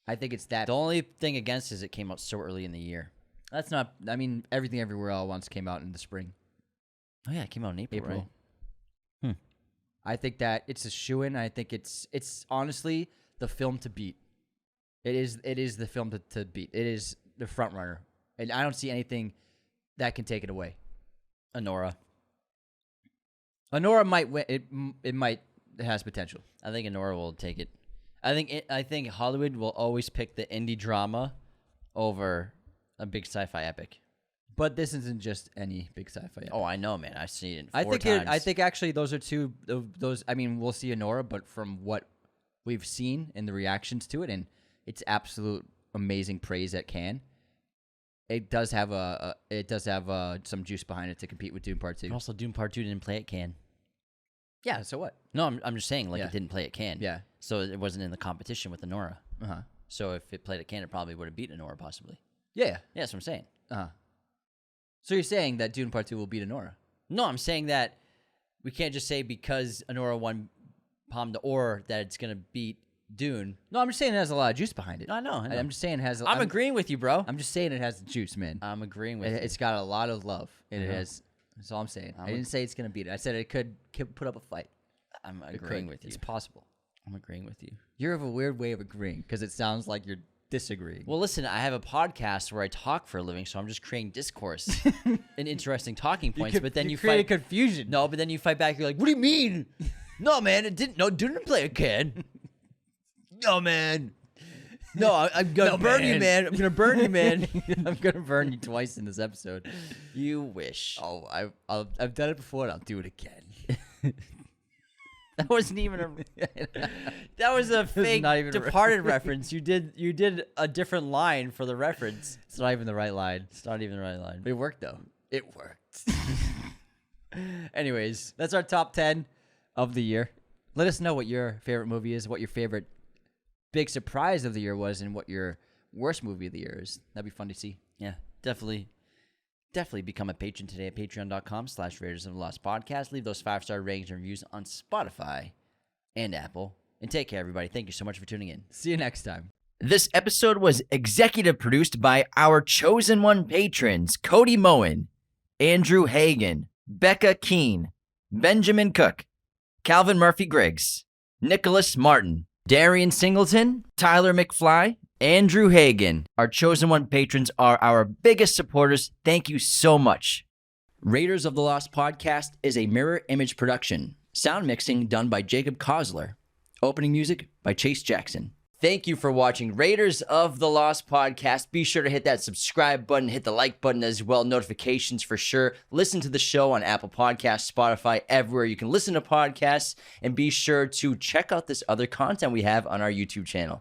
I think it's that. The only thing against is it came out so early in the year. That's not... I mean, Everything Everywhere All at Once came out in the spring. Oh, yeah, it came out in April. Right? I think that it's a shoo-in. I think it's honestly the film to beat. It is the film to beat. It is the front runner, and I don't see anything that can take it away. Anora might win. It has potential. I think Anora will take it. I think Hollywood will always pick the indie drama over a big sci-fi epic. But this isn't just any big sci-fi epic. Oh, I know, man. I've seen it 4 times. I think actually those are two of those. I mean, we'll see Anora, but from what we've seen and the reactions to it, and it's absolute amazing praise at Cannes. It does have some juice behind it to compete with Dune Part 2. Also, Dune Part 2 didn't play at Cannes. Yeah, so what? No, I'm just saying, it didn't play at Cannes. Yeah. So it wasn't in the competition with Anora. Uh-huh. So if it played at Cannes, it probably would have beaten Anora, possibly. Yeah. Yeah, that's what I'm saying. Uh-huh. So you're saying that Dune Part 2 will beat Anora? No, I'm saying that we can't just say because Anora won Palme d'Or that it's going to beat Dune. No, I'm just saying it has a lot of juice behind it. I know. I'm just saying it has. I'm agreeing with you, bro. I'm just saying it has the juice, man. I'm agreeing with you. It's got a lot of love, and it has. That's all I'm saying. I didn't say it's gonna beat it. I said it could put up a fight. I'm agreeing with you. It's possible. I'm agreeing with you. You have a weird way of agreeing because it sounds like you're disagreeing. Well, listen, I have a podcast where I talk for a living, so I'm just creating discourse and interesting talking points. But then you create fight confusion. No, but then you fight back. You're like, "What do you mean? No, man, it didn't. No, didn't play a can. No, man. No, I'm gonna burn you, man. I'm gonna burn you, man. I'm gonna burn you twice in this episode. You wish. Oh, I've done it before, and I'll do it again. That wasn't even a. That was a fake not even a Departed reference. You did a different line for the reference. It's not even the right line. It's not even the right line. But it worked though. It worked. Anyways, that's our top 10 of the year. Let us know what your favorite movie is, what your favorite big surprise of the year was, and what your worst movie of the year is. That'd be fun to see. Yeah, definitely become a patron today at patreon.com/Raiders of the Lost Podcast. Leave those 5-star ratings and reviews on Spotify and Apple. And take care, everybody. Thank you so much for tuning in. See you next time. This episode was executive produced by our chosen one patrons, Cody Moen, Andrew Hagan, Becca Keene, Benjamin Cook, Calvin Murphy Griggs, Nicholas Martin, Darian Singleton, Tyler McFly, Andrew Hagan. Our chosen one patrons are our biggest supporters. Thank you so much. Raiders of the Lost Podcast is a mirror image production. Sound mixing done by Jacob Kosler. Opening music by Chase Jackson. Thank you for watching Raiders of the Lost Podcast. Be sure to hit that subscribe button, hit the like button as well, notifications for sure. Listen to the show on Apple Podcasts, Spotify, everywhere you can listen to podcasts. And be sure to check out this other content we have on our YouTube channel.